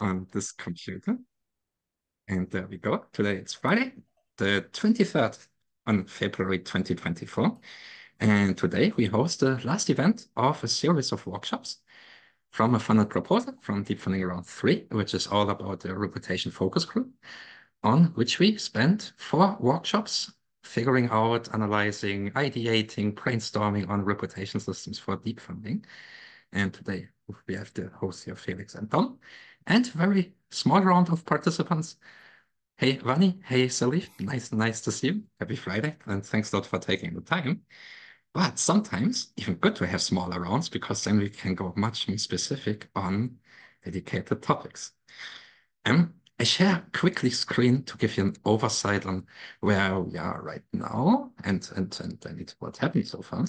on this computer. And there we go. Today it's Friday, the 23rd on February 2024. And today we host the last event of a series of workshops from a funded proposal from DeepFunding Round 3, which is all about the reputation focus group, on which we spent 4 workshops figuring out, analyzing, ideating, brainstorming on reputation systems for DeepFunding. And today we have the hosts here, Felix and Tom, and a very small round of participants. Hey, Vani. Hey, Salif. Nice to see you. Happy Friday, and thanks a lot for taking the time. But sometimes even good to have smaller rounds because then we can go much more specific on dedicated topics. I share quickly screen to give you an oversight on where we are right now and what happened so far.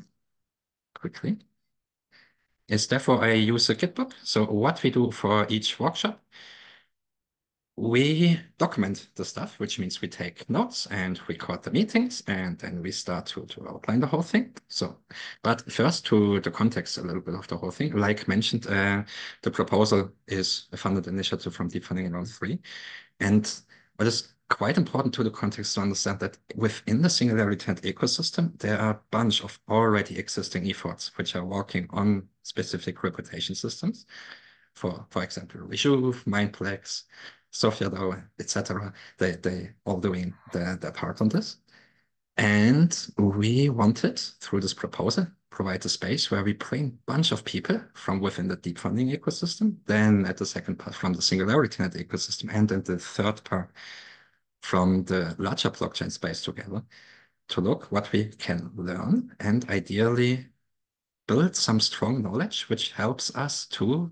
Quickly. Yes, therefore I use a Gitbook. So what we do for each workshop, we document the stuff, which means we take notes and record the meetings, and then we start to outline the whole thing. So, but first to the context a little bit of the whole thing. Like mentioned, the proposal is a funded initiative from DeepFunding Round 3. And what is quite important to the context to understand that within the Singularity Net ecosystem, there are a bunch of already existing efforts which are working on specific reputation systems. For example, Rejuve, Mindplex, Sophia DAO, etc. They all doing their part on this. And we wanted, through this proposal, provide a space where we bring a bunch of people from within the DeepFunding ecosystem, then at the second part from the Singularity Net ecosystem, and then the third part from the larger blockchain space together to look what we can learn and ideally build some strong knowledge which helps us to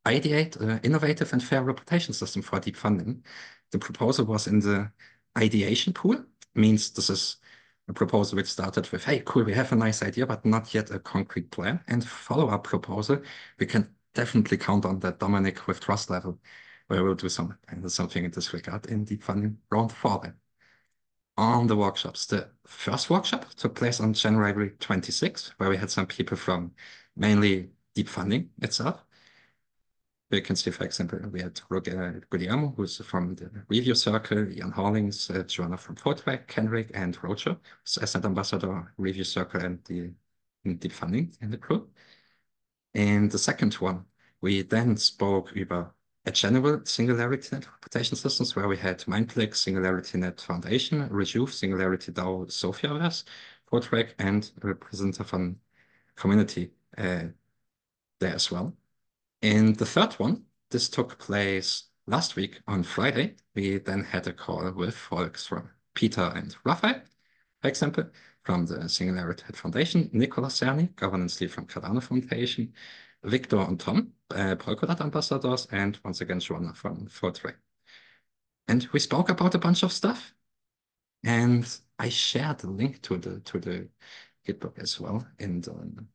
ideate an innovative and fair reputation system for DeepFunding. The proposal was in the ideation pool, means this is a proposal which started with, hey, cool, we have a nice idea, but not yet a concrete plan. And follow-up proposal, we can definitely count on that Dominic with trust level, where we'll do something in this regard in DeepFunding round 4 then. On the workshops, the first workshop took place on January 26th, where we had some people from mainly DeepFunding itself. You can see, for example, we had Guillermo, who's from the review circle, Ian Hollings, Joanna from Fortweg, Kenrick, and Roger, who's Asset Ambassador, review circle, and the DeepFunding in the group. In the second one, we then spoke about a general Singularity Net reputation systems where we had Mindplex, Singularity Net Foundation, Rejuve, Singularity DAO, Sophiaverse, Fortweg, and a representative from community there as well. In the third one, this took place last week on Friday. We then had a call with folks from Peter and Raphael, for example, from the Singularity Foundation, Nicolas Cerny, governance lead from Cardano Foundation, Victor and Tom, Polkadot ambassadors, and once again, Joanna from Fortray. And we spoke about a bunch of stuff. And I shared the link to the Gitbook as well in the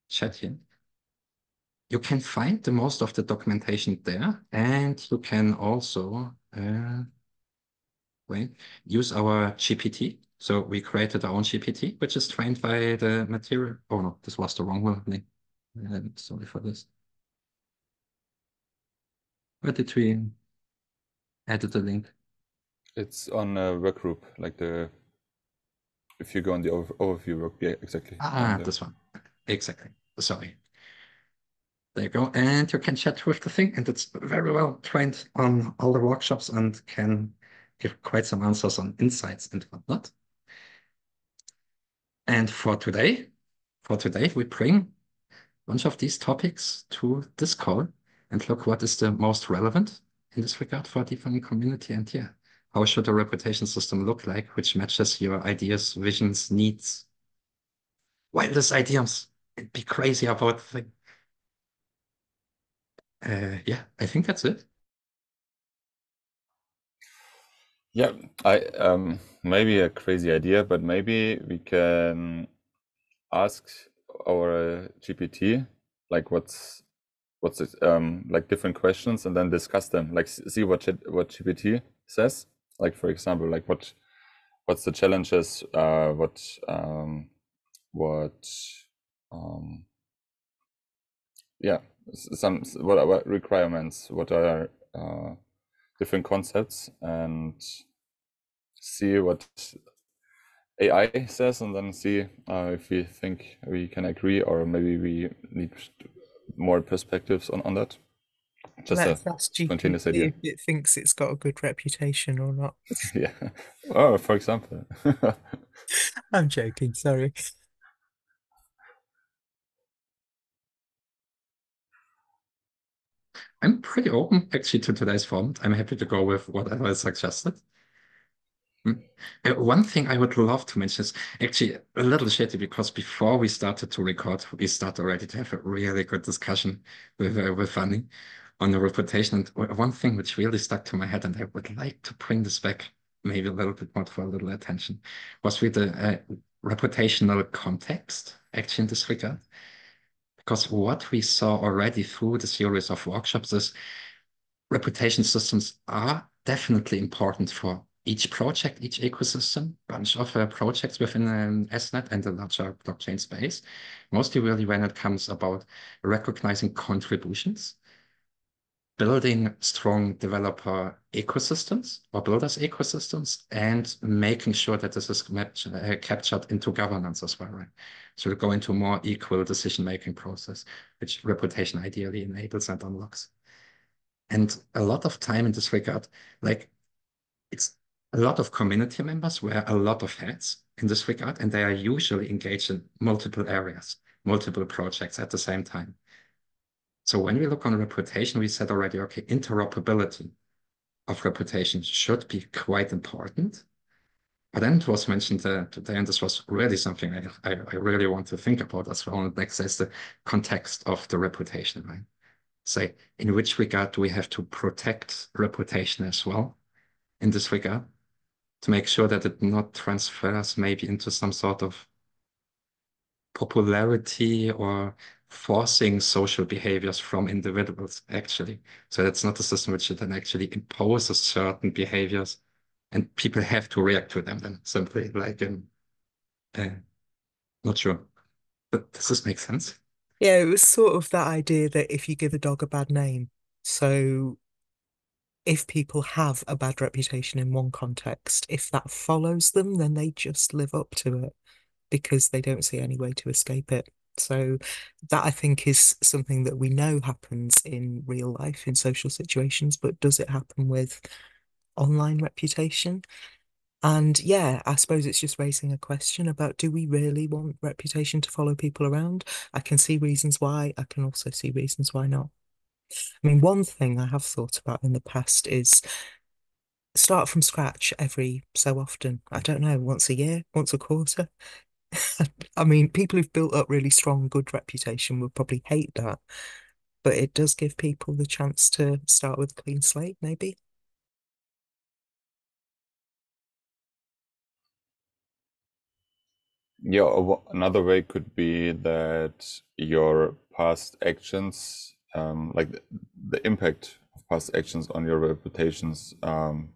chat here. You can find the most of the documentation there, and you can also use our GPT. So we created our own GPT, which is trained by the material. Oh no, this was the wrong one. Sorry for this. Where did we add the link? It's on a work group, like if you go on the overview work, yeah, exactly. This one. Exactly. Sorry. There you go. And you can chat with the thing, and it's very well trained on all the workshops and can give quite some answers on insights and whatnot. And for today, we bring a bunch of these topics to this call and look what is the most relevant in this regard for the DeepFunding community. And yeah, how should a reputation system look like, which matches your ideas, visions, needs, wildest ideas, and be crazy about the thing. Yeah, I think that's it. Yeah, I maybe a crazy idea, but maybe we can ask our GPT like what's it like different questions and then discuss them, like see what GPT says. Like for example, like what's the challenges, yeah, some what are requirements, what are different concepts, and see what AI says, and then see if we think we can agree, or maybe we need more perspectives on that. Just a Let's ask GPT spontaneous idea. if it thinks it's got a good reputation or not. Yeah. Oh, for example. I'm joking, sorry. I'm pretty open actually to today's format. I'm happy to go with whatever is suggested. Mm. One thing I would love to mention is actually a little shitty because before we started to record, we started already to have a really good discussion with Fanny on the reputation. And one thing which really stuck to my head, and I would like to bring this back maybe a little bit more for a little attention, was with the reputational context actually in this regard. Because what we saw already through the series of workshops is reputation systems are definitely important for each project, each ecosystem, bunch of projects within an SNet and the larger blockchain space. Mostly really when it comes about recognizing contributions, building strong developer ecosystems or builders ecosystems, and making sure that this is captured into governance as well, right? So to go into a more equal decision-making process, which reputation ideally enables and unlocks. And a lot of time in this regard, like it's a lot of community members wear a lot of hats in this regard, and they are usually engaged in multiple areas, multiple projects at the same time. So when we look on reputation, we said already, okay, interoperability of reputation should be quite important. But then it was mentioned today, and this was really something I really want to think about as well. And next is the context of the reputation, right? Say, in which regard do we have to protect reputation as well in this regard to make sure that it not transfers maybe into some sort of popularity or forcing social behaviors from individuals, actually. So that's not a system which then actually imposes certain behaviors and people have to react to them then simply like in, uh, not sure. But does this make sense? Yeah, it was sort of that idea that if you give a dog a bad name, so if people have a bad reputation in one context, if that follows them, then they just live up to it because they don't see any way to escape it. So that I think is something that we know happens in real life in social situations, but does it happen with online reputation? And yeah, I suppose it's just raising a question about do we really want reputation to follow people around? I can see reasons why. I can also see reasons why not. I mean, one thing I have thought about in the past is start from scratch every so often. I don't know, once a year, once a quarter. I mean, people who've built up really strong, good reputation would probably hate that, but it does give people the chance to start with a clean slate, maybe. Yeah, another way could be that your past actions, like the impact of past actions on your reputations,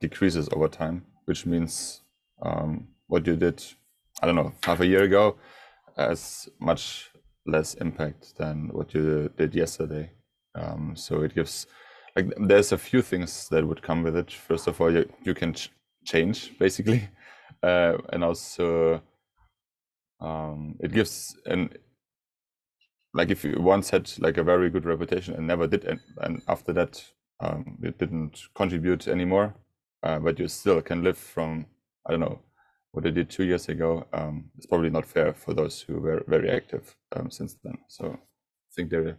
decreases over time, which means what you did, I don't know, half a year ago, has much less impact than what you did yesterday. So it gives, like, there's a few things that would come with it. First of all, you can change basically, and also it gives an, like, if you once had like a very good reputation and never did, and after that it didn't contribute anymore, but you still can live from, I don't know, what I did 2 years ago. It's probably not fair for those who were very active since then. So I think there,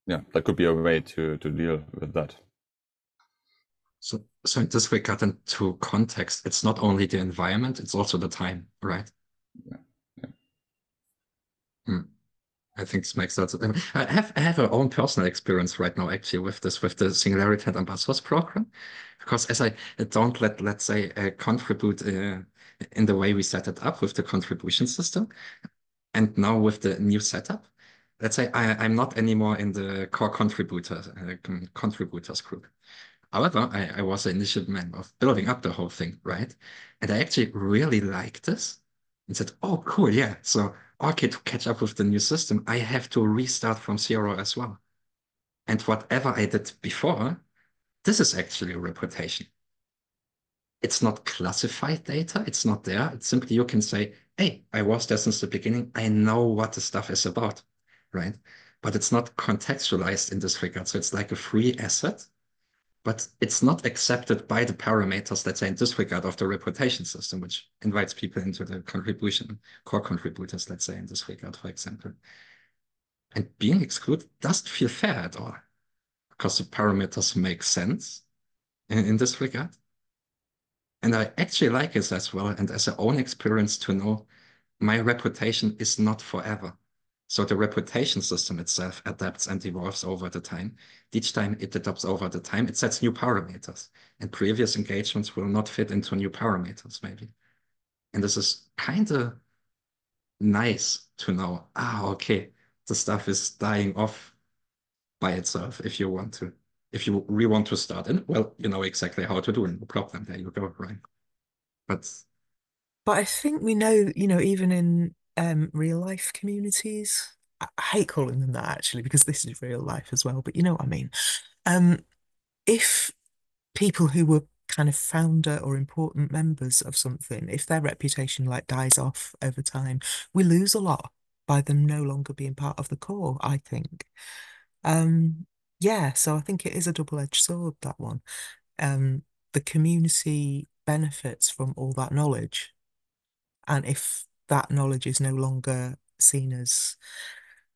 yeah, that could be a way to deal with that. So in this regard into context, it's not only the environment, it's also the time, right? Yeah, yeah. Hmm. I think this makes sense. I have our own personal experience right now actually with the Singularity and Ambassadors program, because as I don't let's say contribute in the way we set it up with the contribution system, and now with the new setup, let's say I'm not anymore in the core contributors group. However, I was the initial member of building up the whole thing, right? And I actually really liked this and said, oh, cool, yeah. So okay, to catch up with the new system, I have to restart from zero as well. And whatever I did before, this is actually a reputation. It's not classified data. It's not there. It's simply you can say, hey, I was there since the beginning. I know what the stuff is about, right? But it's not contextualized in this regard. So it's like a free asset, but it's not accepted by the parameters, let's say, in this regard of the reputation system, which invites people into the contribution, core contributors, let's say, in this regard, for example. And being excluded doesn't feel fair at all because the parameters make sense in this regard. And I actually like it as well, and as an own experience to know my reputation is not forever. So the reputation system itself adapts and evolves over the time. Each time it adapts over the time, it sets new parameters. And previous engagements will not fit into new parameters, maybe. And this is kind of nice to know, okay, the stuff is dying off by itself if you want to. If you really want to start in, well, you know exactly how to do it. No problem. There you go, right? But But I think we know, even in real life communities, I hate calling them that actually because this is real life as well, but you know what I mean. Um, if people who were kind of founder or important members of something, if their reputation like dies off over time, we lose a lot by them no longer being part of the core, I think. Um, yeah, so I think it is a double-edged sword, that one. Um, the community benefits from all that knowledge. And if that knowledge is no longer seen as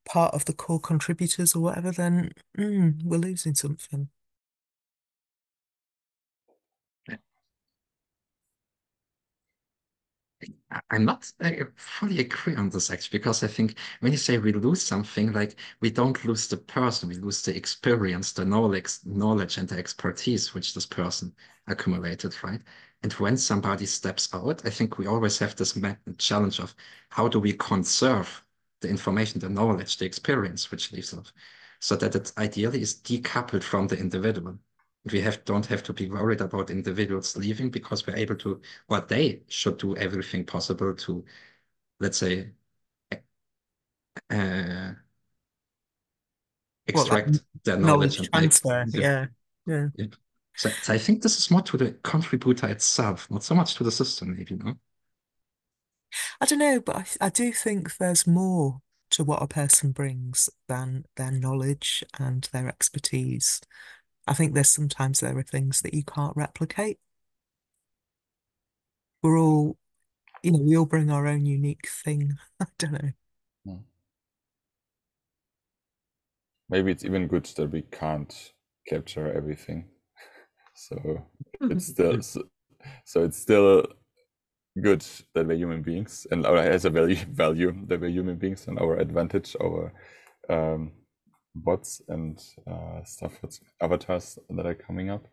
part of the core contributors or whatever, then we're losing something. I'm not fully agree on this actually, because I think when you say we lose something, like we don't lose the person, we lose the experience, the knowledge and the expertise which this person accumulated, right? And when somebody steps out, I think we always have this challenge of how do we conserve the information, the knowledge, the experience which leaves off, so that it ideally is decoupled from the individual. We don't have to be worried about individuals leaving because we're able to, or they should do everything possible to, let's say, uh, What, like extract their knowledge knowledge and make. transfer? Yeah, Yeah. Yeah. yeah. So I think this is more to the contributor itself, not so much to the system, maybe, no? I don't know, but I do think there's more to what a person brings than their knowledge and their expertise. I think sometimes there are things that you can't replicate. We're all, we all bring our own unique thing. I don't know. Hmm. Maybe it's even good that we can't capture everything. So it's still so it's still good that we're human beings and our has a value that we're human beings and our advantage over bots and stuff that's avatars that are coming up.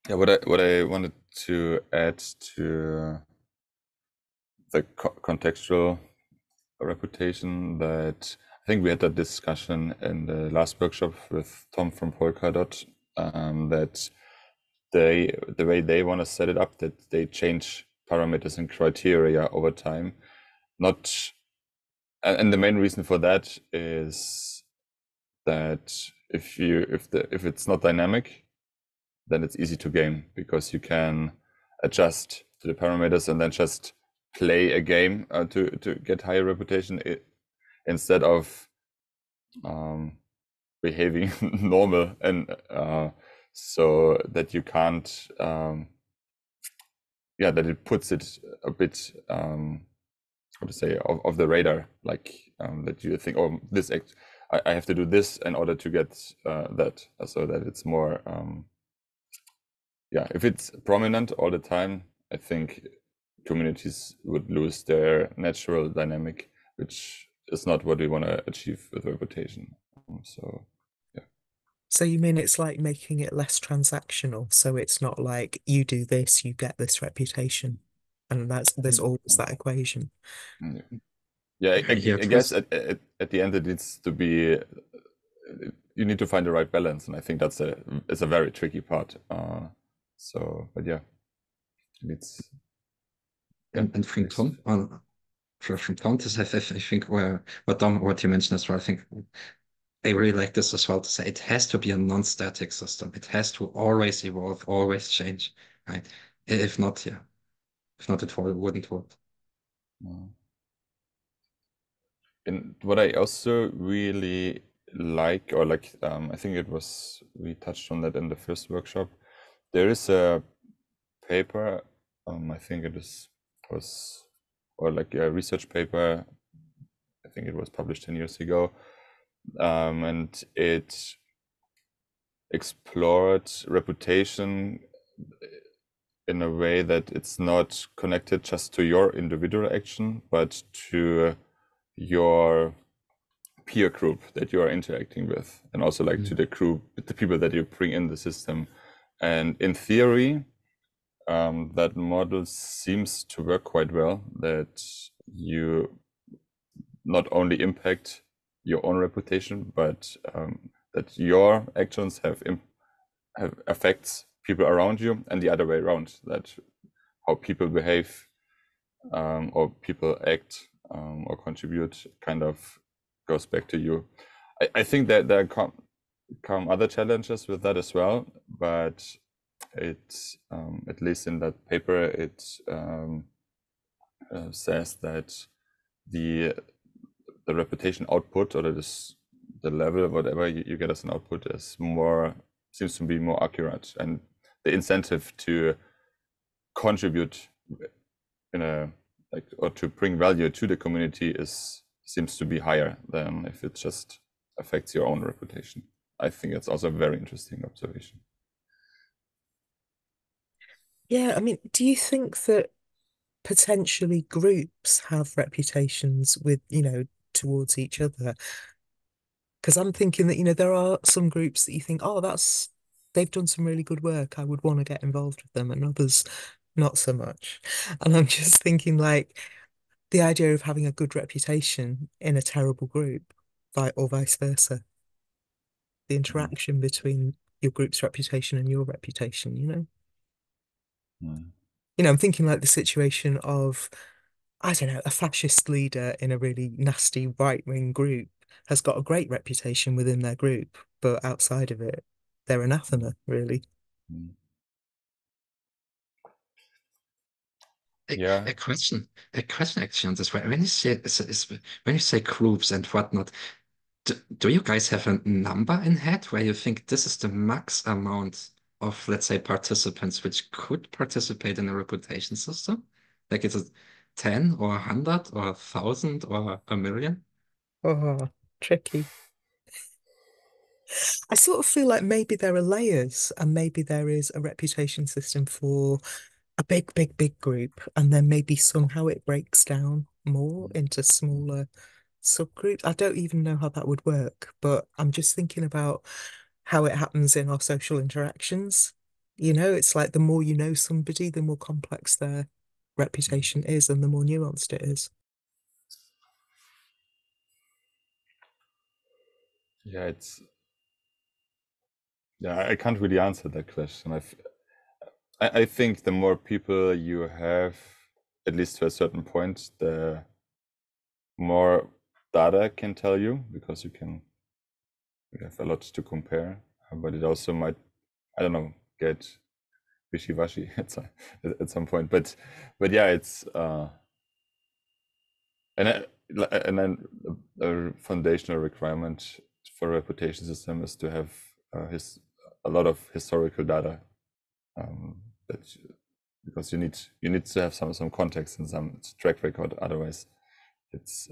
Yeah, what I wanted to add to the contextual reputation, that I think we had that discussion in the last workshop with Tom from Polkadot, that the way they want to set it up, that they change parameters and criteria over time. Not, and the main reason for that is that if it's not dynamic, then it's easy to game because you can adjust to the parameters and then just play a game to get higher reputation instead of behaving normal, and so that you can't that it puts it a bit how to say of the radar, like that you think, oh, this I have to do this in order to get that, so that it's more if it's prominent all the time, I think communities would lose their natural dynamic, which is not what we want to achieve with reputation. So So you mean it's like making it less transactional, so it's not like you do this, you get this reputation, and there's always that equation. yeah, I Yeah, guess at the end it needs to be, you need to find the right balance, and I think it's a very tricky part. So, but yeah, it's and from Tom, from counters, I think what Dom, what you mentioned as well, I think I really like this as well to say it has to be a non-static system. It has to always evolve, always change, right? If not, yeah, if not, wouldn't work. Mm. And what I also really like, or like, I think we touched on that in the first workshop. There is a paper, I think or like a research paper, I think it was published 10 years ago, and it explored reputation in a way that it's not connected just to your individual action, but to your peer group that you are interacting with, and also like to the group, the people that you bring in the system. And in theory, that model seems to work quite well, that you not only impact your own reputation, but that your actions have affects people around you, and the other way around, that how people behave or people act or contribute kind of goes back to you. I think that there come other challenges with that as well, but it at least in that paper it says that the reputation output, or the level of whatever you get as an output seems to be more accurate, and the incentive to contribute in a or to bring value to the community seems to be higher than if it just affects your own reputation. I think it's also a very interesting observation. Yeah, I mean, do you think that potentially groups have reputations with, towards each other? Because I'm thinking that, there are some groups that you think, oh, they've done some really good work. I would want to get involved with them, and others not so much. And I'm just thinking like the idea of having a good reputation in a terrible group, or vice versa, the interaction between your group's reputation and your reputation. Mm. I'm thinking like the situation of, I don't know, a fascist leader in a really nasty right-wing group has got a great reputation within their group, but outside of it, they're anathema, really. Mm. A, Yeah. a question actually on this. When you say when you say groups and whatnot, do you guys have a number in head where you think this is the max amount of, let's say, participants which could participate in a reputation system? Like, is it 10 or 100 or 1,000 or a million? Oh, tricky. I sort of feel like maybe there are layers, and maybe there is a reputation system for a big, big, big group, and then maybe somehow it breaks down more into smaller subgroups. I don't even know how that would work, but I'm just thinking about how it happens in our social interactions. It's like the more you know somebody, the more complex their reputation is and the more nuanced it is. Yeah, I can't really answer that question. I think the more people you have, at least to a certain point, the more data can tell you, because you have a lot to compare. But it also might, I don't know, get wishy-washy at some point. But yeah, it's and then a foundational requirement for a reputation system is to have a lot of historical data, that because you need to have some context and some track record. Otherwise, it's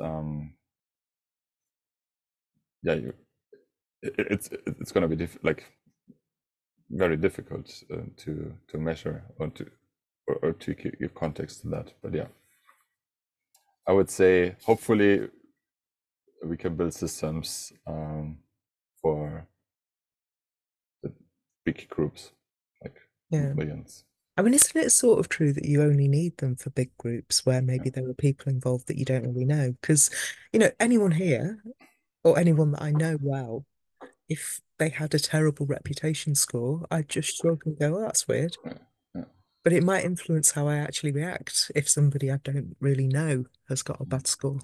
yeah, it's going to be very difficult to measure or to give context to that. But yeah, I would say hopefully we can build systems for the big groups, like Yeah. millions. I mean, isn't it sort of true that you only need them for big groups where maybe there are people involved that you don't really know? Because, anyone here or anyone that I know well, if they had a terrible reputation score, I'd just shrug and go, oh, that's weird. Yeah, yeah. But it might influence how I actually react if somebody I don't really know has got a bad score.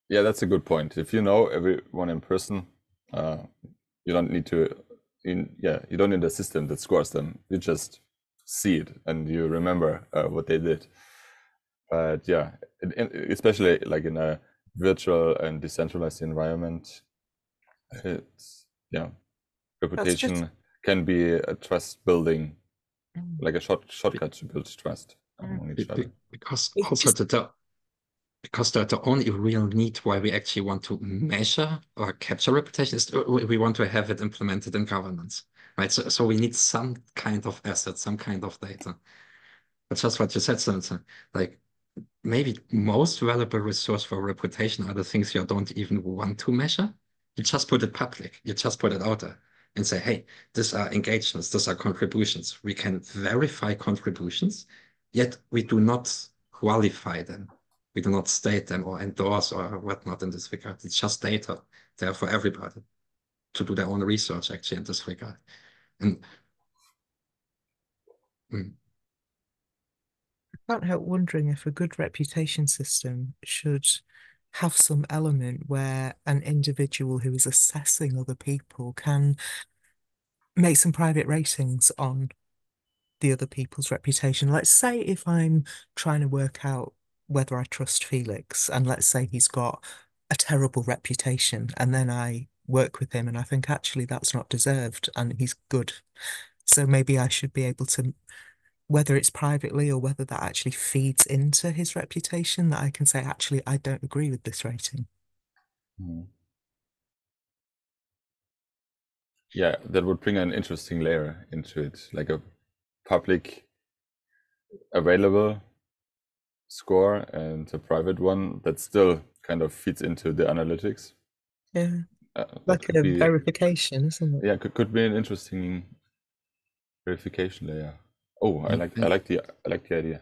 Yeah, that's a good point. If you know everyone in person, you don't need to. You don't need a system that scores them. You just see it and you remember what they did. But yeah, especially like in a virtual and decentralized environment, it's reputation can be a trust building, like a shortcut to build trust among each other. Because also the only real need why we actually want to measure or capture reputation is we want to have it implemented in governance, right? So we need some kind of asset, some kind of data. But just what you said, Spencer, like maybe most valuable resource for reputation are the things you don't even want to measure. You just put it public. You just put it out there and say, hey, these are engagements, these are contributions. We can verify contributions, yet we do not qualify them. We do not state them or endorse or whatnot in this regard. It's just data there for everybody to do their own research actually in this regard. And mm, Can't help wondering if a good reputation system should have some element where an individual who is assessing other people can make some private ratings on the other people's reputation. Let's say if I'm trying to work out whether I trust Felix, and let's say he's got a terrible reputation, and then I work with him and I think actually that's not deserved and he's good. So maybe I should be able to, whether it's privately or whether that actually feeds into his reputation, that I can say, actually, I don't agree with this rating. Mhm. Yeah, that would bring an interesting layer into it, like a public available score and a private one that still kind of feeds into the analytics. Yeah, That like could a be, verification, isn't it? yeah, could be an interesting verification layer. Oh, I and, like the idea.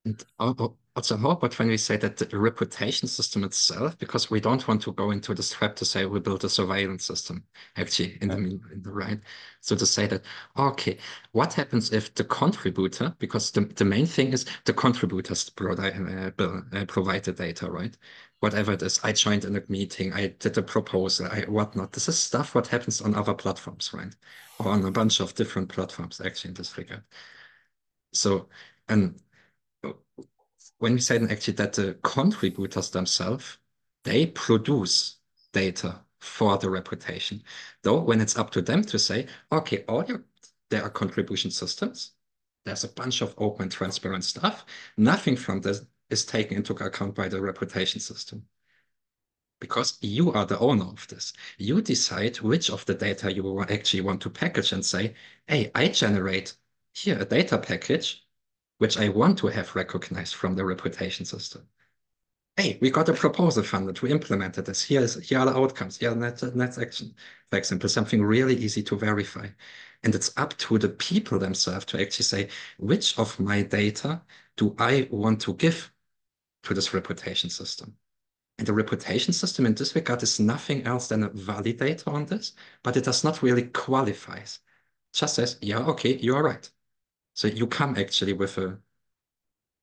And also, how about when we say that the reputation system itself, because we don't want to go into this trap to say we build a surveillance system, actually, Yeah. in the right. So to say that, okay, what happens if the contributor, because the main thing is the contributors provide the data, right? Whatever it is, I joined in a meeting, I did a proposal, I whatnot. This is stuff what happens on other platforms, right? Or on a bunch of different platforms, actually, in this regard. So, and when we say then actually that the contributors themselves, they produce data for the reputation. Though when it's up to them to say, okay, there are contribution systems, there's a bunch of open and transparent stuff. Nothing from this is taken into account by the reputation system. Because you are the owner of this. You decide which of the data you actually want to package and say, hey, I generate here a data package which I want to have recognized from the reputation system. Hey, we got a proposal funded. We implemented this. Here are the outcomes. Here are net action. For example, something really easy to verify. And it's up to the people themselves to actually say, which of my data do I want to give to this reputation system? And the reputation system in this regard is nothing else than a validator on this, but it does not really qualify. It just says, yeah, okay, you are right. So you come actually with a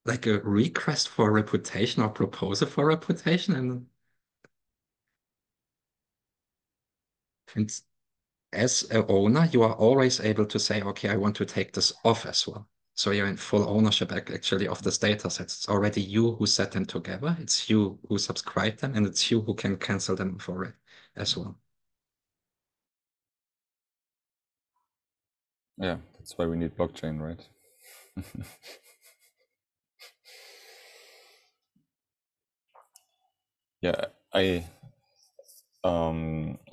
like a request for reputation or proposal for reputation, and as a owner, you are always able to say, okay, I want to take this off as well. So you're in full ownership actually of this data sets. It's already you who set them together. It's you who subscribe them, and it's you who can cancel them for it as well. Yeah, that's why we need blockchain, right? Yeah, I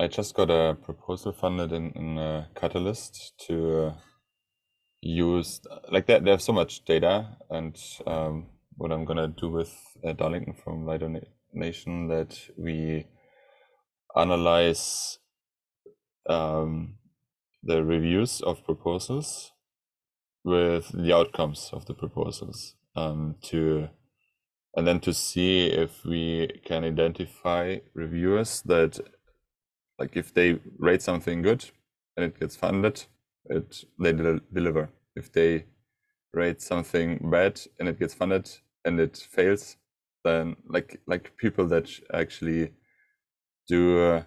just got a proposal funded in Catalyst to use like that. They have so much data, and what I'm gonna do with Darlington from Lido Nation that we analyze the reviews of proposals with the outcomes of the proposals and then to see if we can identify reviewers that, like, if they rate something good and it gets funded, they deliver. If they rate something bad and it gets funded and it fails, then like people that actually do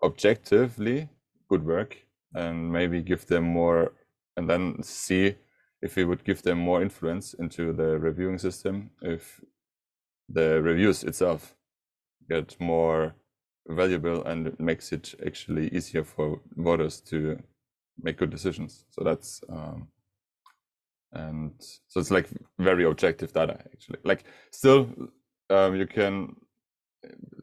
objectively good work, and maybe give them more, and then see if we would give them more influence into the reviewing system, if the reviews itself get more valuable and it makes it actually easier for voters to make good decisions. So that's and so it's like very objective data actually. Like still, you can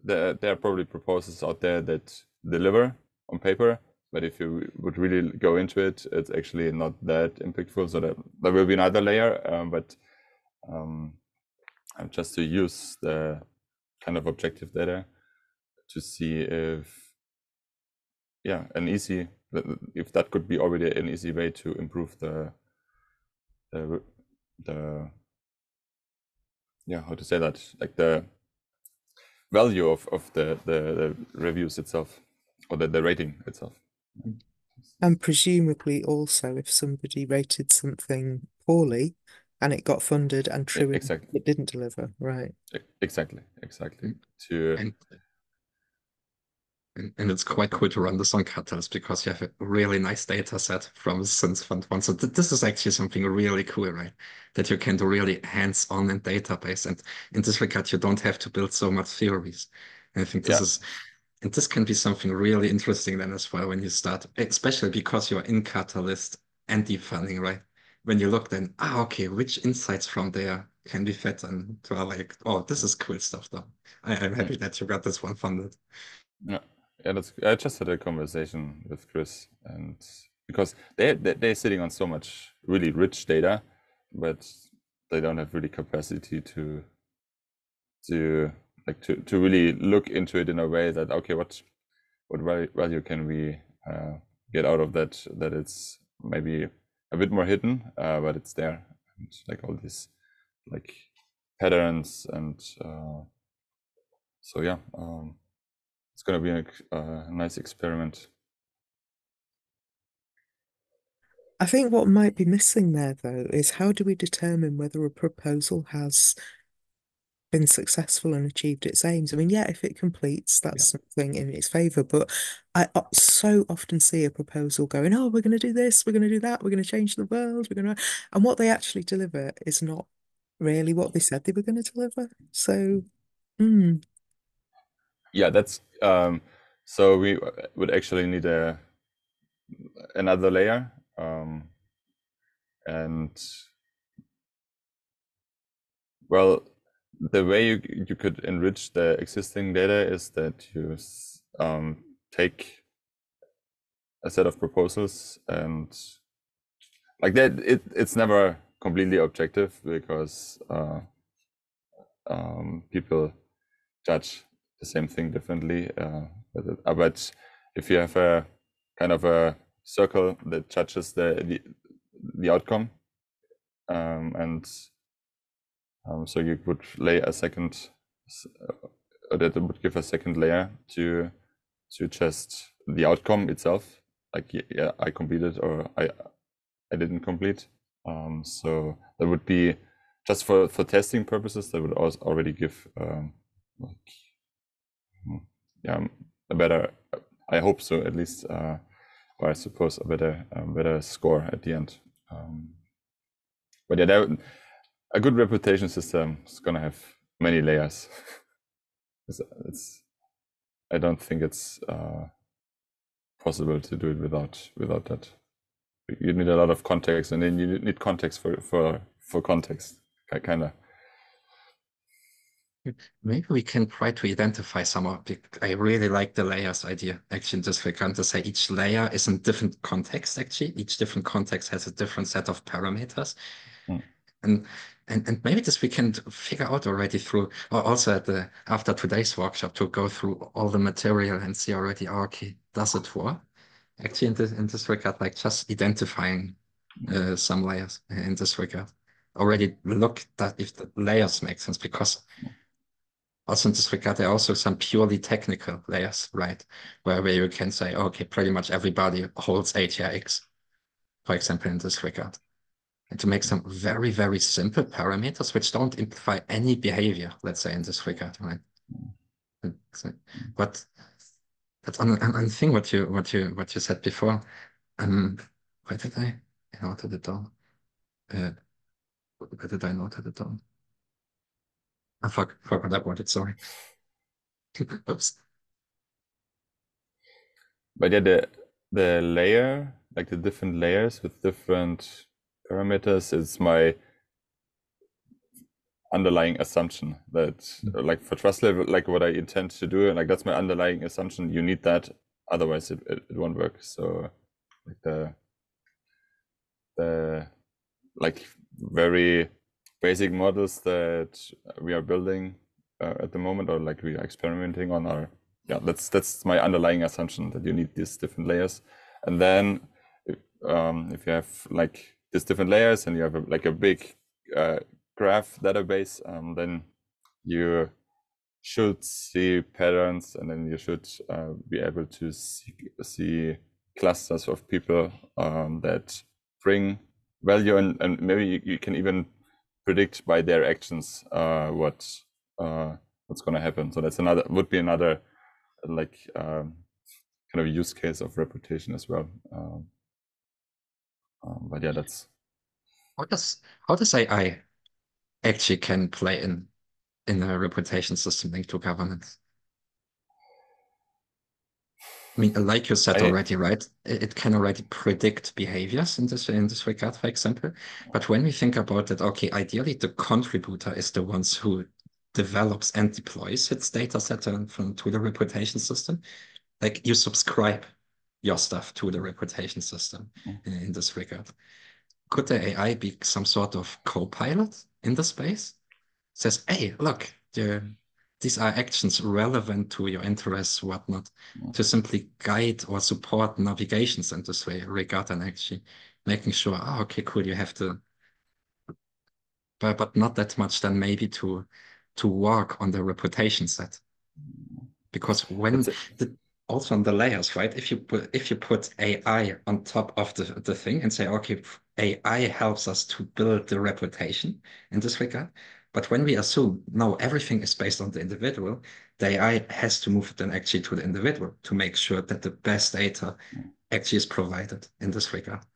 there are probably proposals out there that deliver on paper, but if you would really go into it, it's actually not that impactful. So there will be another layer, but just to use the kind of objective data to see if if that could be already an easy way to improve the how to say that, like the value of the reviews itself, or the rating itself. And presumably also if somebody rated something poorly and it got funded and true Exactly. it didn't deliver, right? Exactly. And and it's quite cool to run this on Catalyst because you have a really nice data set from since Fund 1. So this is actually something really cool, right? That you can do really hands-on in database. And in this regard, you don't have to build so much theories. And I think and this can be something really interesting then as well when you start, especially because you're in Catalyst and DeepFunding, right? When you look then, okay, which insights from there can be fed into our like, oh, this is cool stuff though. I'm happy that you got this one funded. I just had a conversation with Chris, and because they're sitting on so much really rich data, but they don't have really capacity to really look into it in a way that, okay, what value can we get out of that it's maybe a bit more hidden, but it's there, and like all these like patterns, and so yeah, it's going to be a nice experiment. I think what might be missing there, though, is how do we determine whether a proposal has been successful and achieved its aims? I mean, yeah, if it completes, that's something in its favor. But I so often see a proposal going, oh, we're going to do this, we're going to do that, we're going to change the world, we're going to, and what they actually deliver is not really what they said they were going to deliver. So, yeah, that's so we would actually need another layer, and well, the way you could enrich the existing data is that you take a set of proposals, and like that it's never completely objective because people judge the same thing differently, but if you have a kind of a circle that judges the outcome, and so you would lay a second, that would give a second layer to just the outcome itself, like yeah, I completed or I didn't complete. So that would be just for testing purposes. That would also already give a better, I hope so at least, or I suppose a better score at the end. But yeah, a good reputation system is gonna have many layers. I don't think it's possible to do it without that. You need a lot of context, and then you need context for context, kind of. Maybe we can try to identify some of the, I really like the layers idea. Actually, just we're going to say each layer is in different context, actually. Each different context has a different set of parameters. And maybe this we can figure out already through, or also after today's workshop, to go through all the material and see already, okay, does it work? Actually, in this regard, like just identifying some layers in this regard. Already look that if the layers make sense, because also in this regard, there are also some purely technical layers, right? Where you can say, okay, pretty much everybody holds ATRX, for example, in this regard. and to make some very, very simple parameters which don't imply any behavior, let's say, in this regard, right? So, but on the thing what you said before, why did I noted it down? Where did I note it down? I forgot about it, sorry. Oops. But yeah, the layer, like the different layers with different parameters, is my underlying assumption that like for trust level, like what I intend to do, and like that's my underlying assumption. You need that, otherwise it won't work. So like the like very basic models that we are building at the moment, or like we are experimenting on, are that's my underlying assumption, that you need these different layers. And then if you have like these different layers and you have like a big graph database, then you should see patterns, and then you should be able to see clusters of people that bring value, and maybe you can even predict by their actions what's going to happen. So that's would be another like kind of use case of reputation as well. But yeah, that's How does AI actually can play in a reputation system linked to governance? I mean, like you said already, right? It can already predict behaviors in this regard, for example. But when we think about it, okay, ideally the contributor is the ones who develops and deploys its data set to the reputation system. Like you subscribe your stuff to the reputation system in this regard. Could the AI be some sort of co-pilot in the space? Says, hey, look, these are actions relevant to your interests, whatnot, to simply guide or support navigations in this way, regard and actually making sure, oh, okay, cool, you have to, but not that much then maybe to work on the reputation set. Because when also on the layers, right? If you put AI on top of the thing and say, okay, AI helps us to build the reputation in this regard. But when we assume no, everything is based on the individual, the AI has to move it then actually to the individual to make sure that the best data actually is provided in this regard.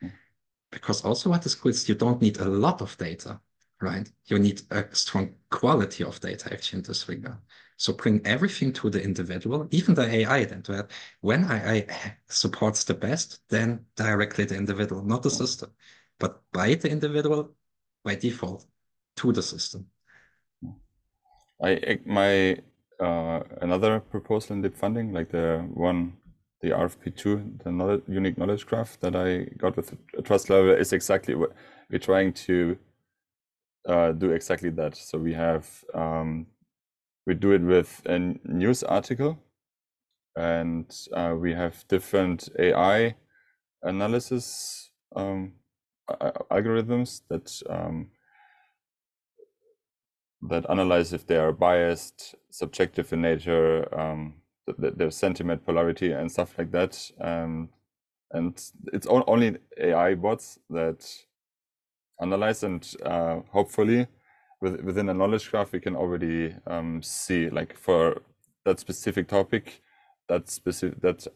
Because also what is cool is you don't need a lot of data, right? You need a strong quality of data actually in this regard. So bring everything to the individual, even the AI then, to have, when AI supports the best, then directly the individual, not the system, but by the individual by default to the system. My another proposal in DeepFunding, like the RFP2, the unique knowledge graph that I got with a trust level, is exactly what we're trying to do exactly that. So we have we do it with a news article, and we have different AI analysis algorithms that analyze if they are biased, subjective in nature, their sentiment, polarity, and stuff like that. And it's only AI bots that analyze, and hopefully within a knowledge graph we can already see, like, for that specific topic, that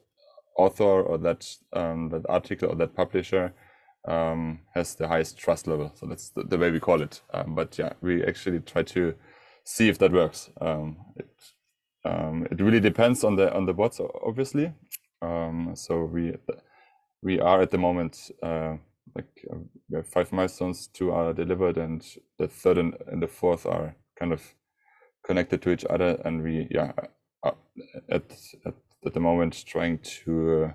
author or that article or that publisher has the highest trust level. So that's the way we call it. But yeah, we actually try to see if that works. It really depends on the bots, obviously. So we are at the moment we have 5 milestones, 2 are delivered, and the third and the fourth are kind of connected to each other. And we are at the moment trying to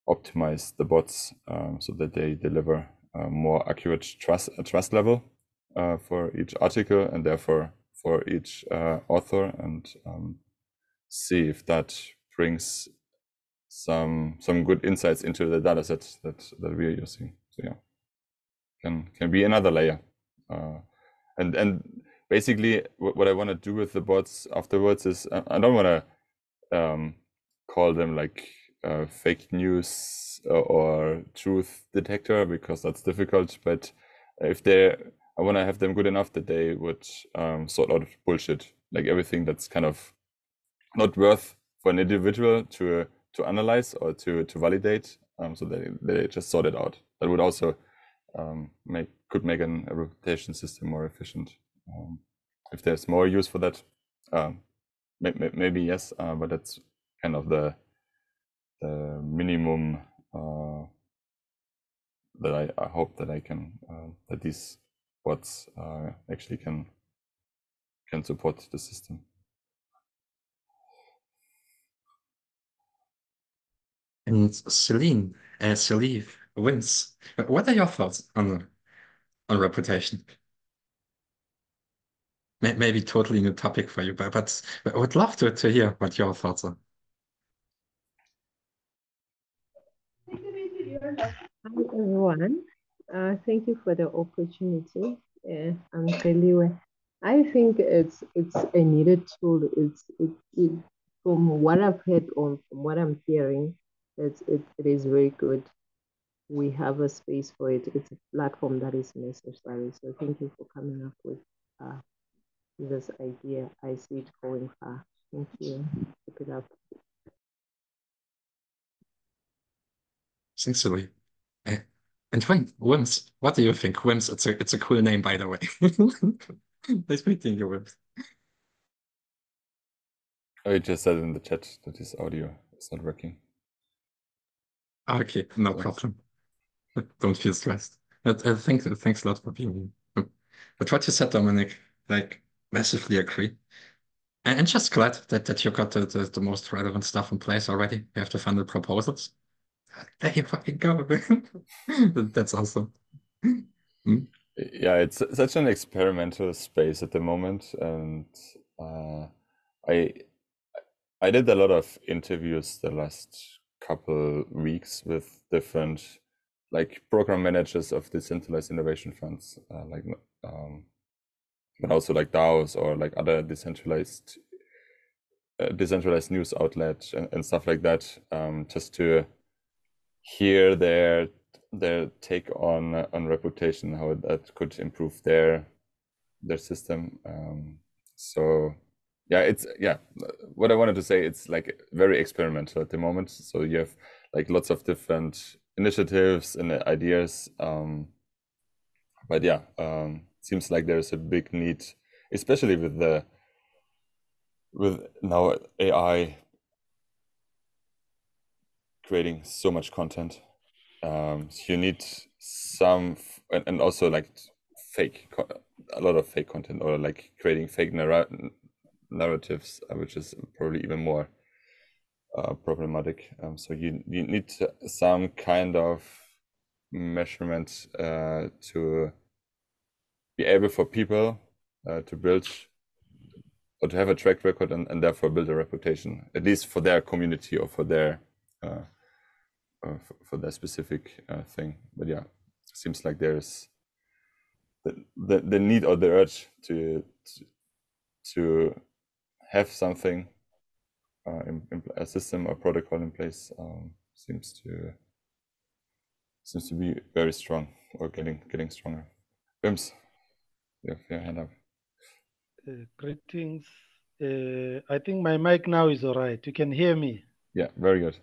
optimize the bots so that they deliver more accurate trust level for each article, and therefore for each author, and see if that brings some good insights into the data sets that we are using. So yeah, can be another layer. And basically what I want to do with the bots afterwards is, I don't want to call them like fake news or truth detector, because that's difficult, but if they, I want to have them good enough that they would sort out bullshit, like everything that's kind of not worth for an individual to analyze or to validate, so they just sort it out. That would also could make a reputation system more efficient. If there's more use for that, maybe yes, but that's kind of the minimum that I hope that I can that these bots actually can support the system. And Celine, Salif, Vince, what are your thoughts on reputation? Maybe totally new topic for you, but I would love to hear what your thoughts are. Hi everyone. Thank you for the opportunity. I'm Keliwe. I think it's a needed tool. It from what I've heard or from what I'm hearing, it is very good. We have a space for it. It's a platform that is necessary. So thank you for coming up with this idea. I see it going far. Thank you. Keep it up. Sincerely. And Wims, what do you think? Wims, it's a cool name, by the way. Nice meeting you, Wims. I just said in the chat that his audio is not working. Okay, no problem. Don't feel stressed. Thanks a lot for being here. But what you said, Dominic, like massively agree. And just glad that you got the most relevant stuff in place already. You have the funded proposals. There you fucking go. That's awesome. Hmm? Yeah, it's such an experimental space at the moment, and I did a lot of interviews the last couple weeks with different like program managers of decentralized innovation funds, but also like DAOs or like other decentralized news outlets and stuff like that, just to hear their take on reputation, how that could improve their system. So yeah, what I wanted to say, it's like very experimental at the moment. So you have like lots of different initiatives and ideas, but yeah, seems like there's a big need, especially with now AI creating so much content. You need some and also like a lot of fake content, or like creating fake narratives, which is probably even more problematic. So you need some kind of measurement to be able for people to build or to have a track record and therefore build a reputation, at least for their community or for their specific thing. But yeah, it seems like there's the need or the urge to have something a system or protocol in place, seems to be very strong, or getting stronger. Bims, you have your hand up. Greetings. I think my mic now is all right. You can hear me. Yeah, very good.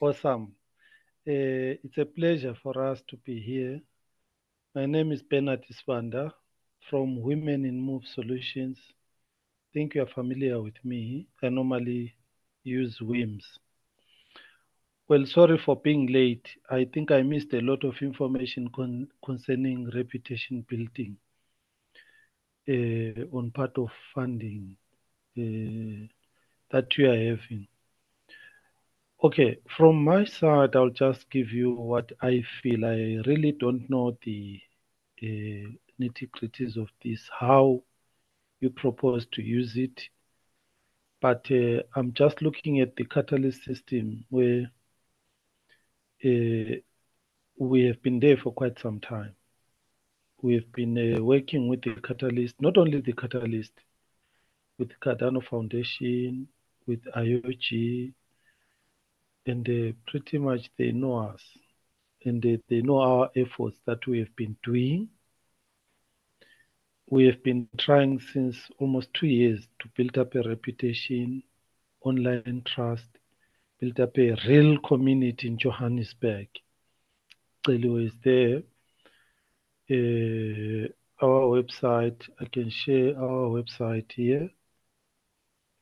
Awesome. It's a pleasure for us to be here. My name is Bernard Isvanda from Women in Move Solutions. I think you are familiar with me. I normally use WIMS. Well, sorry for being late. I think I missed a lot of information concerning reputation building on part of funding that you are having. Okay, from my side, I'll just give you what I feel. I really don't know the nitty-gritties of this, how you propose to use it. But I'm just looking at the catalyst system where we have been there for quite some time. We have been working with the catalyst, not only the catalyst, with Cardano Foundation, with IOG, and pretty much they know us, and they know our efforts that we have been doing. we have been trying since almost 2 years to build up a reputation, online trust, build up a real community in Johannesburg. Celo is there. Our website, I can share our website here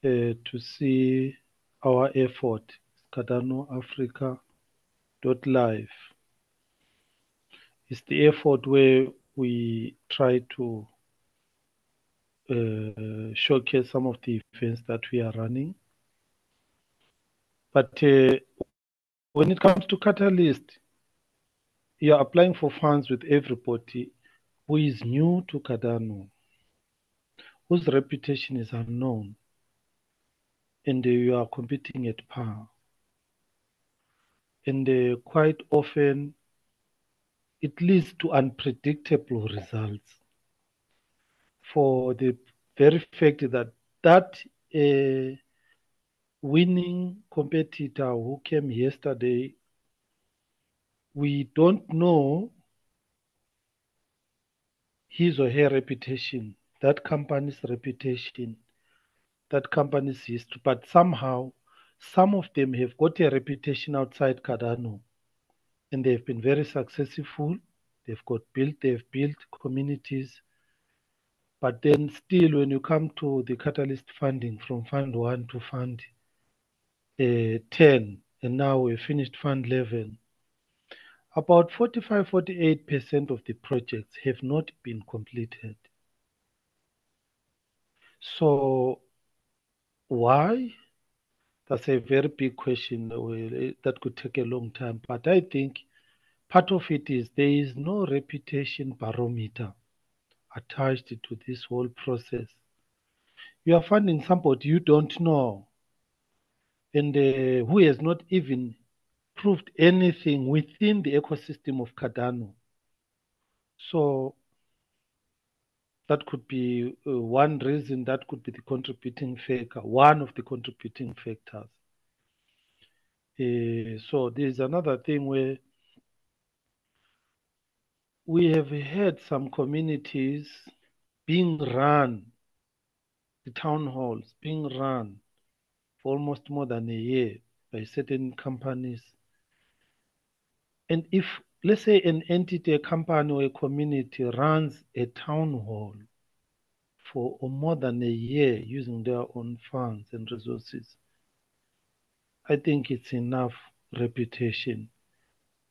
to see our effort, cardanoafrica.live. It's the effort where we try to showcase some of the events that we are running. But when it comes to Catalyst, you're applying for funds with everybody who is new to Cardano, whose reputation is unknown, and you are competing at par. And quite often, it leads to unpredictable results for the very fact that winning competitor who came yesterday, we don't know his or her reputation, that company's reputation, that company's history, but somehow some of them have got a reputation outside Cardano and they've been very successful. They've built communities. But then still, when you come to the Catalyst funding from Fund 1 to Fund 10, and now we finished Fund 11, about 45-48% of the projects have not been completed. So why? That's a very big question that could take a long time. But I think part of it is there is no reputation barometer attached to this whole process. You are funding somebody you don't know and who has not even proved anything within the ecosystem of Cardano. So that could be one reason, that could be the contributing factor, one of the contributing factors. So there's another thing where we have had some communities being run, the town halls being run for almost more than a year by certain companies. And if, let's say, an entity, a company, or a community runs a town hall for more than a year using their own funds and resources, I think it's enough reputation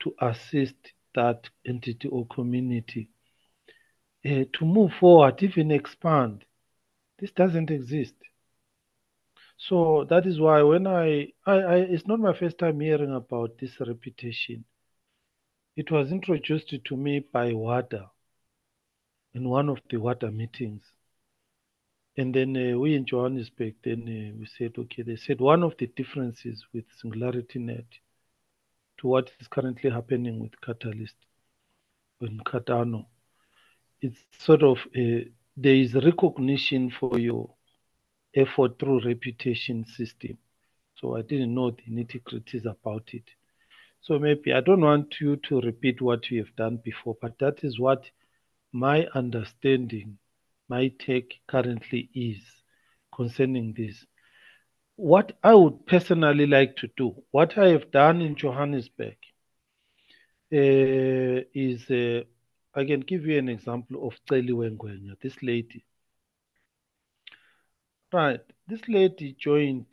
to assist that entity or community to move forward, even expand. This doesn't exist. So that is why when it's not my first time hearing about this reputation. It was introduced to me by WADA in one of the WADA meetings. And then we in Johannesburg, then we said, okay, they said one of the differences with Singularity Net to what is currently happening with Catalyst in Cardano, it's sort of, there is recognition for your effort through reputation system. So I didn't know the nitty-gritties about it. So maybe I don't want you to repeat what you have done before, but that is what my understanding, my take currently is concerning this. What I would personally like to do, what I have done in Johannesburg, is I can give you an example of Celiwe Ngwenya, this lady. Right, this lady joined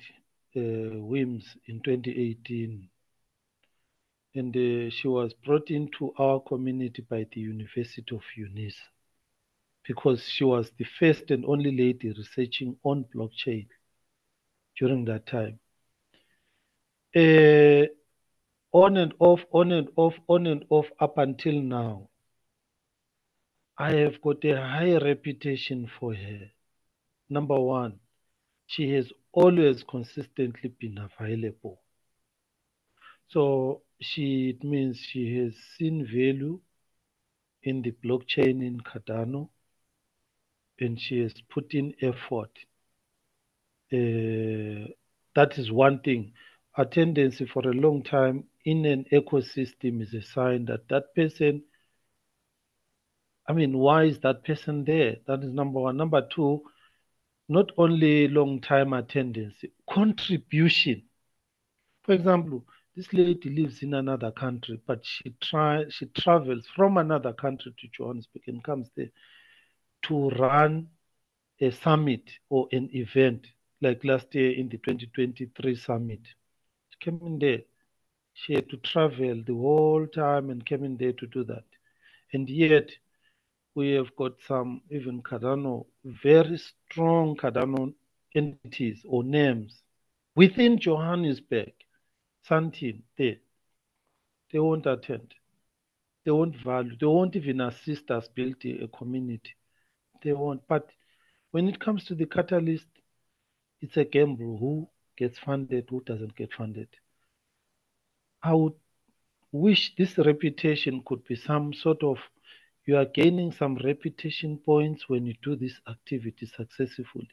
WIMS in 2018, and she was brought into our community by the University of Unisa because she was the first and only lady researching on blockchain during that time. On and off, on and off, on and off up until now. I have got a high reputation for her. Number one, she has always consistently been available. So it means she has seen value in the blockchain in Cardano and she has put in effort. That is one thing. A tendency for a long time in an ecosystem is a sign that that person I mean, why is that person there? That is number one. Number two, not only long time attendance, contribution. For example, this lady lives in another country, but she travels from another country to Johannesburg and comes there to run a summit or an event, like last year in the 2023 summit. She came in there. She had to travel the whole time and came in there to do that. And yet, we have got some even Cardano, very strong Cardano entities or names within Johannesburg, Santin, there. They won't attend. They won't value. They won't even assist us build a community. They won't. But when it comes to the catalyst, it's a gamble. Who gets funded, who doesn't get funded. I would wish this reputation could be some sort of, you are gaining some reputation points when you do this activity successfully.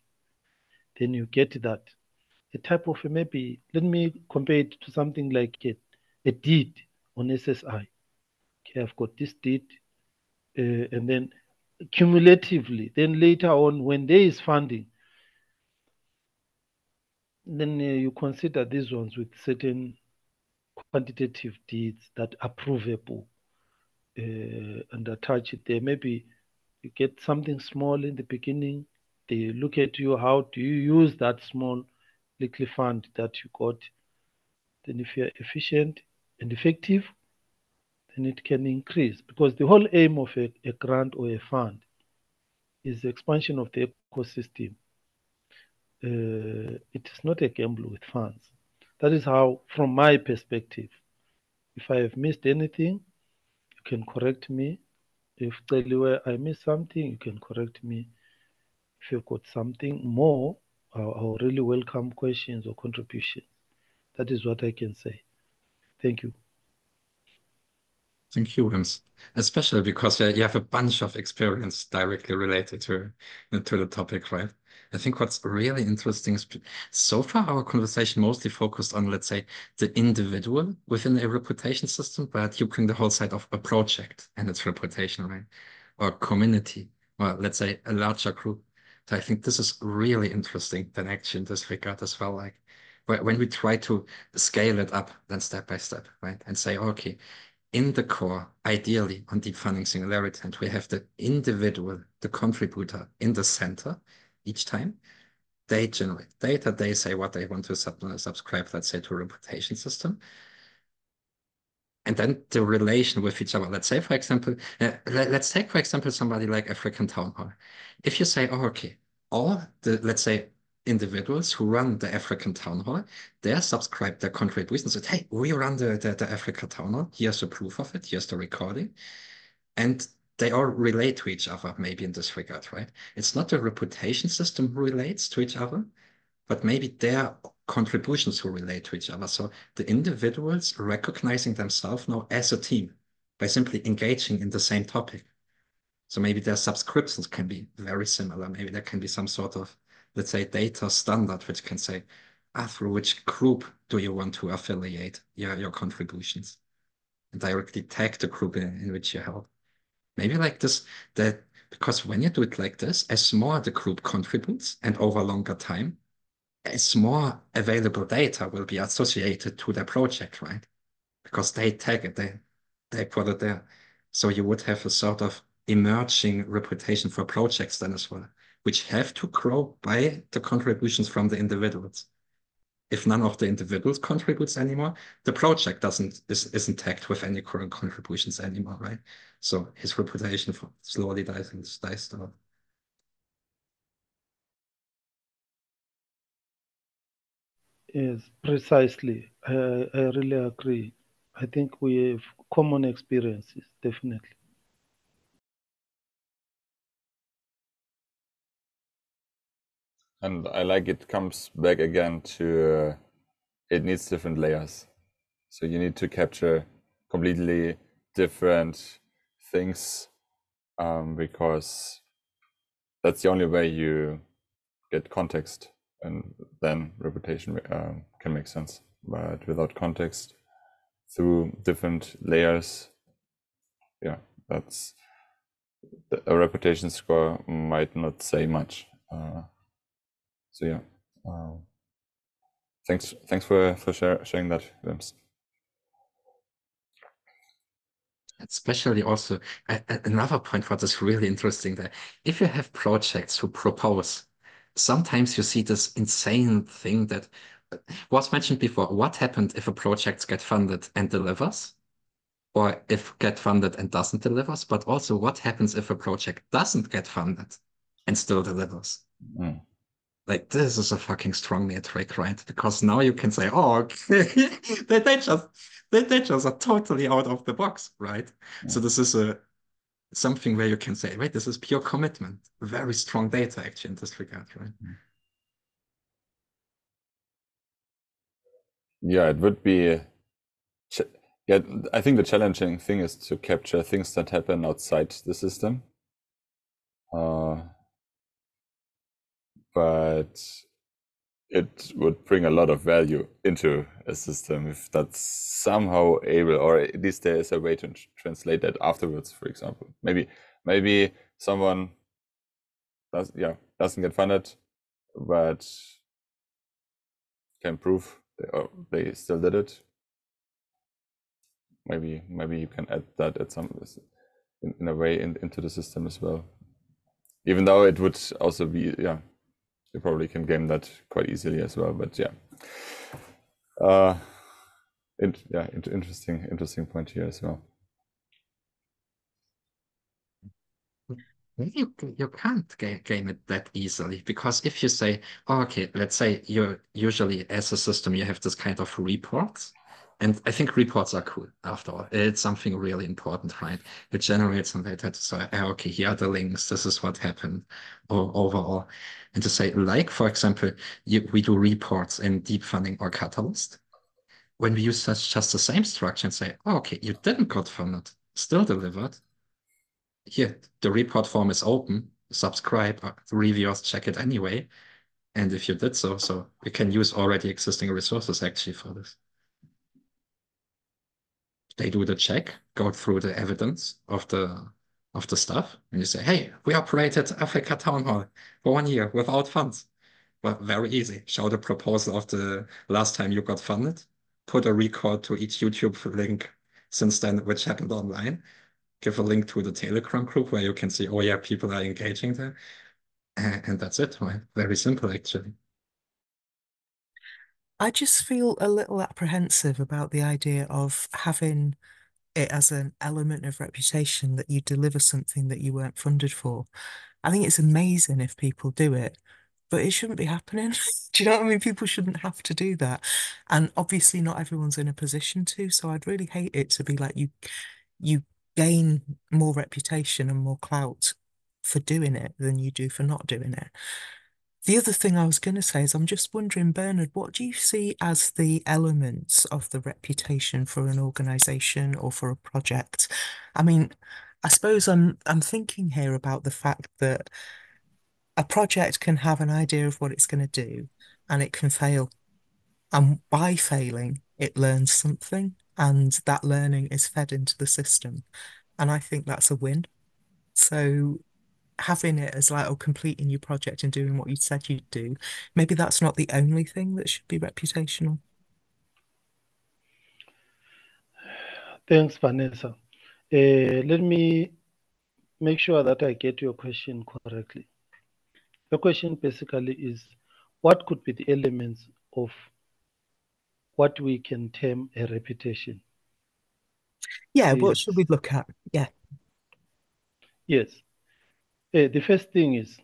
Then you get that. A type of, maybe, let me compare it to something like a deed on SSI. Okay, I've got this deed, and then cumulatively, then later on, when there is funding, then you consider these ones with certain quantitative deeds that are provable, and attach it there. Maybe you get something small in the beginning. They look at you, how do you use that small little fund that you got? Then if you're efficient and effective, then it can increase, because the whole aim of a grant or a fund is the expansion of the ecosystem. It is not a gamble with funds. That is how, from my perspective, if I have missed anything, you can correct me. If I missed something, you can correct me. If you've got something more, I'll really welcome questions or contributions. That is what I can say. Thank you. Thank you, Wims. Especially because you have a bunch of experience directly related to the topic, right? I think what's really interesting is so far our conversation mostly focused on, let's say, the individual within a reputation system, but you bring the whole side of a project and its reputation, right? Or community, or let's say a larger group. So I think this is really interesting then actually in this regard as well. Like when we try to scale it up, then step by step, right? And say, okay, in the core, ideally on DeepFunding Singularity, and we have the individual, the contributor in the center each time. They generate data, they say what they want to subscribe, let's say, to a reputation system. And then the relation with each other. Let's say, for example, let's take, for example, somebody like African Town Hall. If you say, oh, okay, all the, let's say, individuals who run the African Town Hall, they subscribe their contributions, said, hey, we run the Africa Town Hall. Here's the proof of it. Here's the recording. And they all relate to each other, maybe in this regard, right? It's not the reputation system who relates to each other, but maybe their contributions who relate to each other. So the individuals recognizing themselves now as a team by simply engaging in the same topic. So maybe their subscriptions can be very similar. Maybe there can be some sort of, let's say, data standard, which can say, through which group do you want to affiliate your contributions? And directly tag the group in which you help. Maybe like this, because when you do it like this, as more the group contributes and over longer time, as more available data will be associated to their project, right? Because they tag it, they put it there. So you would have a sort of emerging reputation for projects then as well, which have to grow by the contributions from the individuals. If none of the individuals contributes anymore, the project isn't tagged with any current contributions anymore, right? So his reputation slowly dies down. Yes, precisely. I really agree. I think we have common experiences, definitely. And I like it comes back again to it needs different layers. So you need to capture completely different things, because that's the only way you get context, and then reputation can make sense. But without context, through different layers, yeah, that's a reputation score might not say much. So yeah, thanks for sharing that, Wims. Especially also another point what is really interesting there. If you have projects who propose, sometimes you see this insane thing that was mentioned before. What happened if a project get funded and delivers? Or if get funded and doesn't delivers, but also what happens if a project doesn't get funded and still delivers? Mm. Like this is a fucking strong metric, right? Because now you can say, oh, okay, they just are totally out of the box, right? So this is something where you can say, wait, this is pure commitment. Very strong data actually in this regard, right? Yeah, it would be. Yeah, I think the challenging thing is to capture things that happen outside the system. But it would bring a lot of value into a system if that's somehow able, or at least there is a way to translate that afterwards. For example, maybe someone doesn't get funded, but can prove they still did it. Maybe you can add that at some in a way into the system as well. Even though it would also be you probably can game that quite easily as well. But interesting point here as well. You can't game it that easily because if you say, oh, okay, let's say you usually as a system you have this kind of reports, and I think reports are cool after all. It's something really important, right? It generates some data to say, oh, okay, here are the links, this is what happened or overall. And to say, like, for example, we do reports in DeepFunding or Catalyst. When we use just the same structure and say, oh, okay, you didn't got funded, still delivered, here, the report form is open, subscribe, the reviewers check it anyway. And if you did so you can use already existing resources actually for this. They do the check, go through the evidence of the stuff, and you say, hey, we operated Africa Town Hall for 1 year without funds. Well, very easy. Show the proposal of the last time you got funded, put a record to each YouTube link since then, which happened online, give a link to the Telegram group where you can see, oh yeah, people are engaging there. And that's it, right? Very simple, actually. I just feel a little apprehensive about the idea of having it as an element of reputation that you deliver something that you weren't funded for. I think it's amazing if people do it, but it shouldn't be happening. Do you know what I mean? People shouldn't have to do that. And obviously not everyone's in a position to, so I'd really hate it to be like you gain more reputation and more clout for doing it than you do for not doing it. The other thing I was going to say is I'm just wondering, Bernard, what do you see as the elements of the reputation for an organization or for a project? I mean, I suppose I'm thinking here about the fact that a project can have an idea of what it's going to do and it can fail. And by failing, it learns something and that learning is fed into the system. And I think that's a win. So having it as like, oh, completing your project and doing what you said you'd do, maybe that's not the only thing that should be reputational. Thanks, Vanessa. Let me make sure that I get your question correctly. The question basically is, what could be the elements of what we can term a reputation? Yeah, what should we look at? Yeah. Yes. The first thing is,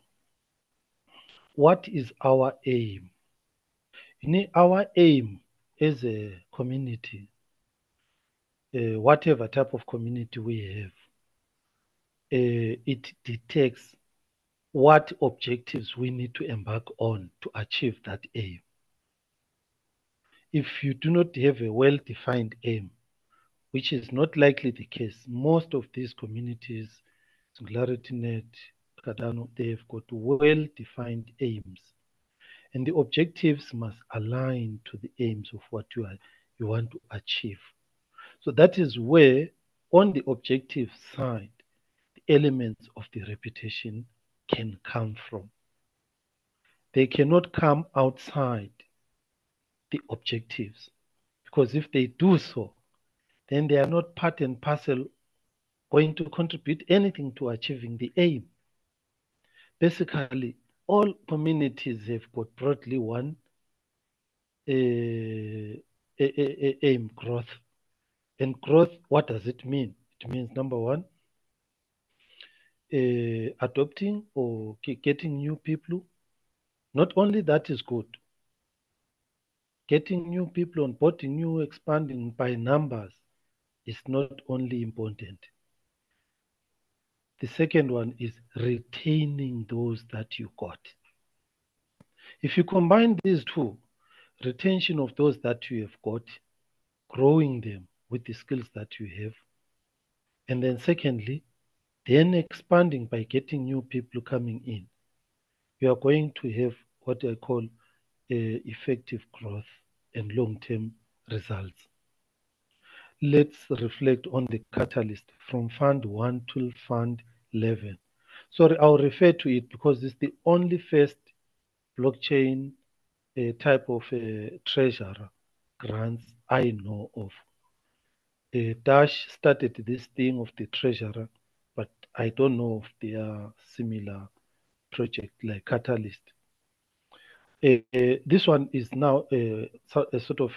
what is our aim? Our aim as a community, whatever type of community we have, it detects what objectives we need to embark on to achieve that aim. If you do not have a well-defined aim, which is not likely the case, most of these communities, SingularityNet, Cardano, they have got well-defined aims. And the objectives must align to the aims of what you want to achieve. So that is where, on the objective side, the elements of the reputation can come from. They cannot come outside the objectives, because if they do so, then they are not part and parcel going to contribute anything to achieving the aim. Basically, all communities have got broadly one aim: growth. And growth, what does it mean? It means, number one, adopting or getting new people. Not only that is good. Getting new people, onboarding new, expanding by numbers is not only important. The second one is retaining those that you got. If you combine these two, retention of those that you have got, growing them with the skills that you have, and then secondly, then expanding by getting new people coming in, you are going to have what I call effective growth and long-term results. Let's reflect on the catalyst from Fund 1 to Fund 11. Sorry, I'll refer to it because it's the only first blockchain type of treasurer grants I know of. Dash started this thing of the treasurer, but I don't know if they are similar project like Catalyst. This one is now a sort of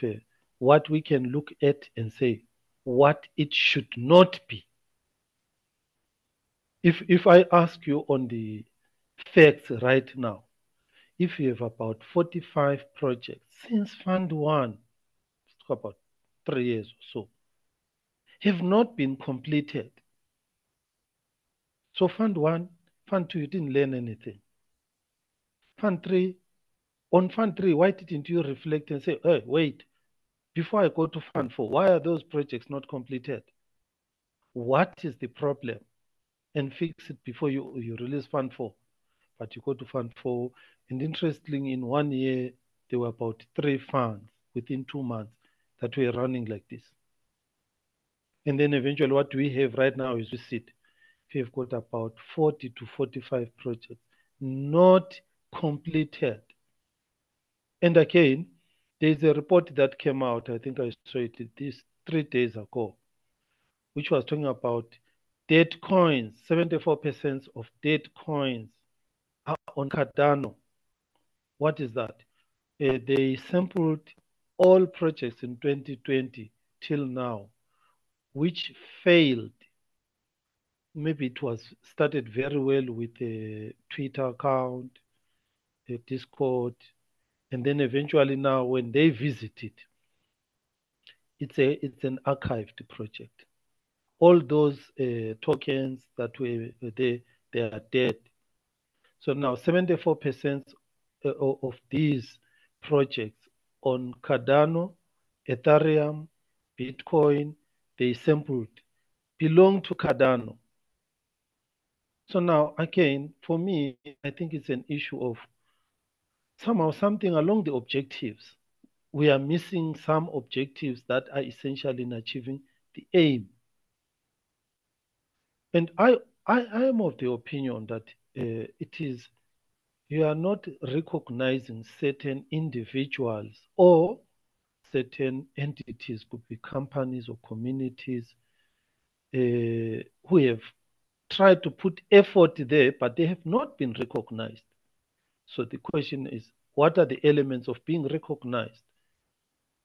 what we can look at and say what it should not be. If I ask you on the facts right now, if you have about 45 projects since Fund 1, about 3 years or so, have not been completed. So Fund 1, Fund 2, you didn't learn anything. Fund 3, on Fund 3, why didn't you reflect and say, hey, wait, before I go to Fund 4, why are those projects not completed? What is the problem? And fix it before you release Fund 4. But you go to Fund 4, and interestingly, in 1 year, there were about 3 funds within 2 months that were running like this. And then eventually what we have right now is we sit. We've got about 40 to 45 projects not completed. And again, there's a report that came out, I think I saw it this 3 days ago, which was talking about dead coins. 74% of dead coins are on Cardano. What is that? They sampled all projects in 2020 till now, which failed. Maybe it was started very well with a Twitter account, a Discord, and then eventually now when they visit it, it's an archived project. All those tokens that were there, they are dead. So now 74% of these projects on Cardano, Ethereum, Bitcoin, they sampled, belong to Cardano. So now, again, for me, I think it's an issue of somehow something along the objectives. We are missing some objectives that are essential in achieving the aim. And I am of the opinion that you are not recognizing certain individuals or certain entities, could be companies or communities, who have tried to put effort there, but they have not been recognized. So the question is, what are the elements of being recognized?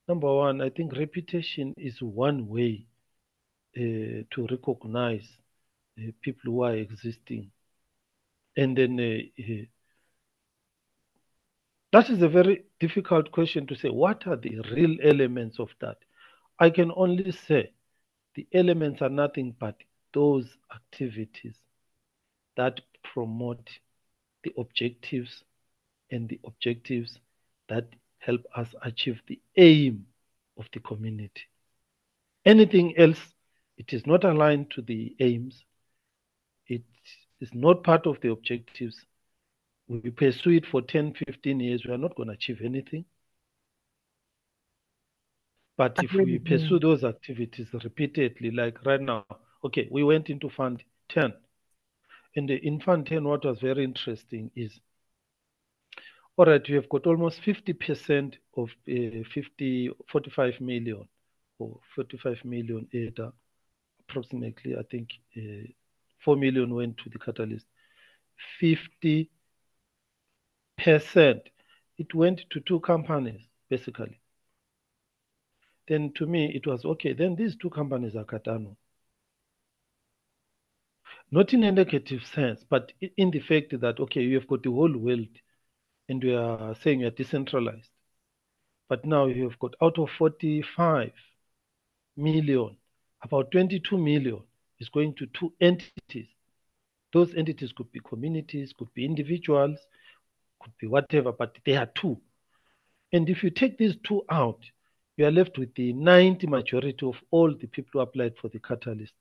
Number one, I think reputation is one way to recognize people who are existing. And then that is a very difficult question to say. What are the real elements of that? I can only say the elements are nothing but those activities that promote the objectives and the objectives that help us achieve the aim of the community. Anything else, it is not aligned to the aims. It is not part of the objectives. We pursue it for 10, 15 years, we are not going to achieve anything. But if we pursue those activities repeatedly, like right now, okay, we went into Fund 10. in Fontaine, what was very interesting is, all right, you have got almost 50% of 45 million or 45 million ADA, approximately, I think 4 million went to the catalyst. 50%, it went to two companies, basically. Then to me, it was, okay, then these two companies are Cardano. Not in a negative sense, but in the fact that, okay, you have got the whole world and we are saying you're decentralized. But now you have got out of 45 million, about 22 million is going to two entities. Those entities could be communities, could be individuals, could be whatever, but they are two. And if you take these two out, you are left with the 90 majority of all the people who applied for the catalyst.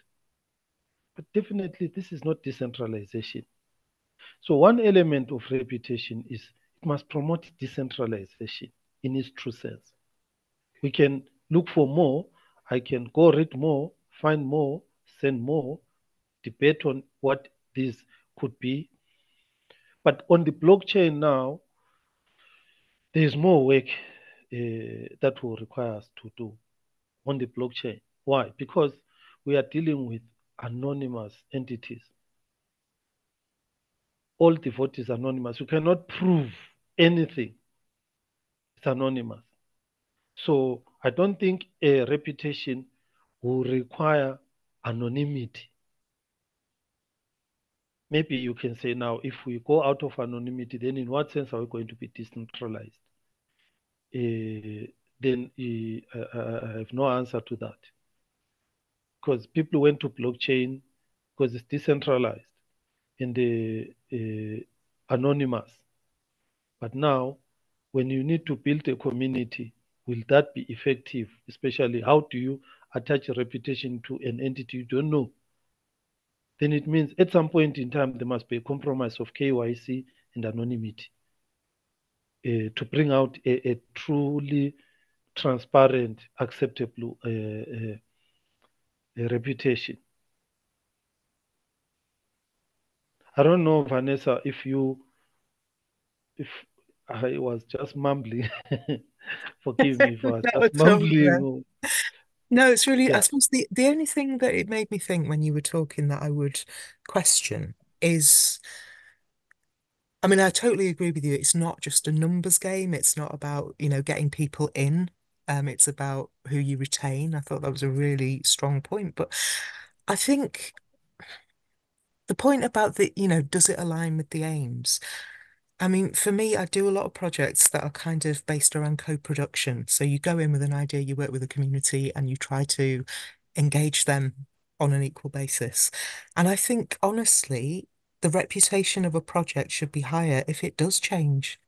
But definitely this is not decentralization. So one element of reputation is it must promote decentralization in its true sense. We can look for more. I can go read more, find more, send more, debate on what this could be. But on the blockchain now, there is more work that will require us to do on the blockchain. Why? Because we are dealing with anonymous entities. All the vote is anonymous. You cannot prove anything. It's anonymous. So I don't think a reputation will require anonymity. Maybe you can say now, if we go out of anonymity, then in what sense are we going to be decentralized? Then I have no answer to that. Because people went to blockchain because it's decentralized and anonymous. But now, when you need to build a community, will that be effective? Especially, how do you attach a reputation to an entity you don't know? Then it means at some point in time, there must be a compromise of KYC and anonymity to bring out a truly transparent, acceptable reputation. I don't know, Vanessa, if I was just mumbling. Forgive me if I was No, just at all, mumbling. no. No, it's really, I Yeah. suppose the only thing that it made me think when you were talking that I would question is, I mean, I totally agree with you. It's not just a numbers game. It's not about, getting people in. It's about who you retain. I thought that was a really strong point. But I think the point about does it align with the aims? I mean, for me, I do a lot of projects that are kind of based around co-production. So you go in with an idea, you work with a community, and you try to engage them on an equal basis. And I think, honestly, the reputation of a project should be higher if it does change